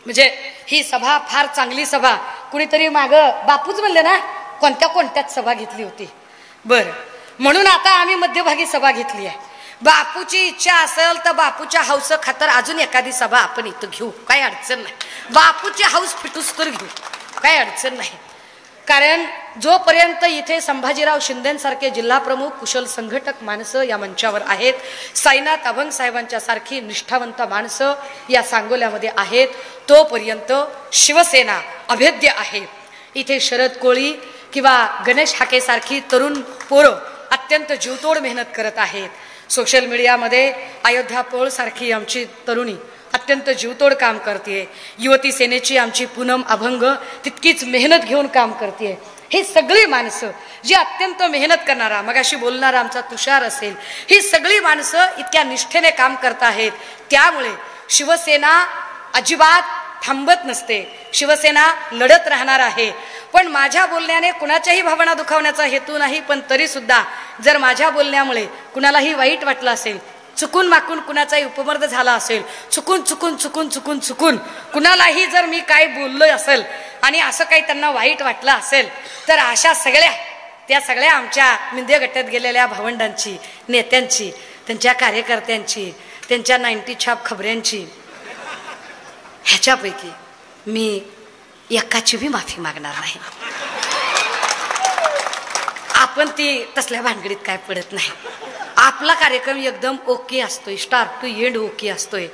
म्हणजे ही सभा फार चांगली सभा, कुणीतरी माग बापूच म्हणले ना, कोणत्याच सभा घेतली होती. बर, म्हणून आता आम्ही मध्यभागी सभा घेतली आहे. बापूची इच्छा असेल तर बापूच्या हौस खातर अजून एखादी सभा आपण इथं घेऊ, काही अडचण नाही. बापूची हौस फिटूस तर घेऊ, काही अडचण नाही. कारण जोपर्यंत इथे संभाजीराव शिंदेसारखे जिल्हा प्रमुख, कुशल संघटक माणसं या मंचावर आहेत, साईनाथ अभंग साहेबांच्या सारखी निष्ठावंत माणसं या सांगोल्यामध्ये आहेत, तोपर्यंत शिवसेना अभेद्य आहे. इथे शरद कोळी किंवा गणेश हाके सारखी तरुण पोरं अत्यंत जीवतोड मेहनत करत आहेत. सोशल मीडियामध्ये अयोध्या पोळ सारखी आमची तरुणी अत्यंत जीवतोड काम करते. युवती सेनेची आमची पूनम अभंग तितकीच मेहनत घेऊन काम करते. हे सगळी माणसं जी अत्यंत मेहनत करणारा, मगाशी बोलणारा आमचा तुषार असेल, ही सगळी माणसं इतक्या निष्ठेने काम करत आहेत. त्यामुळे शिवसेना अजिबात थांबत नसते, शिवसेना लढत राहणार आहे. पण माझ्या बोलण्याने कुणाच्याही भावना दुखावण्याचा हेतू नाही. पण तरी सुद्धा जर माझ्या बोलण्यामुळे कुणालाही वाईट वाटलं असेल, चुकून माकून कुणाचाही उपमर्द झाला असेल, चुकून कुणालाही जर मी काय बोललोय असेल आणि असं काही त्यांना वाईट वाटलं असेल, तर अशा त्या सगळ्या आमच्या मिंदे गटात गेलेल्या भावंडांची, नेत्यांची, त्यांच्या कार्यकर्त्यांची, त्यांच्या 90 छाप खबऱ्यांची, ह्याच्यापैकी मी एकाची बी माफी मागणार नाही. आपण ती तसल्या भानगडीत काय पडत नाही. आपला कार्यक्रम एकदम ओके असतोय, स्टार्ट टू एंड ओके असतोय.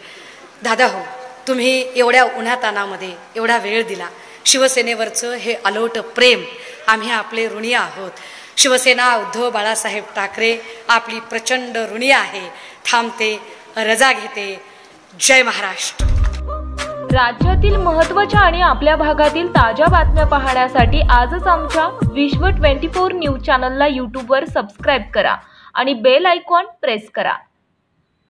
दादा हो, तुम्ही एवढ्या उन्हातानामध्ये एवढा वेळ दिला. शिवसेनेवरचं हे अलोट प्रेम, आम्ही आपले ऋणी आहोत. शिवसेना उद्धव बाळासाहेब ठाकरे आपली प्रचंड ऋणी आहे. थांबते, रजा घेते. जय महाराष्ट्र. राज्यातील महत्त्वाच्या आणि आपल्या भागातील ताज्या बातम्या पाहण्यासाठी आजच आमच्या विश्व 24 न्यूज चॅनलला यूट्यूबवर सबस्क्राईब करा आणि बेल आयकॉन प्रेस करा.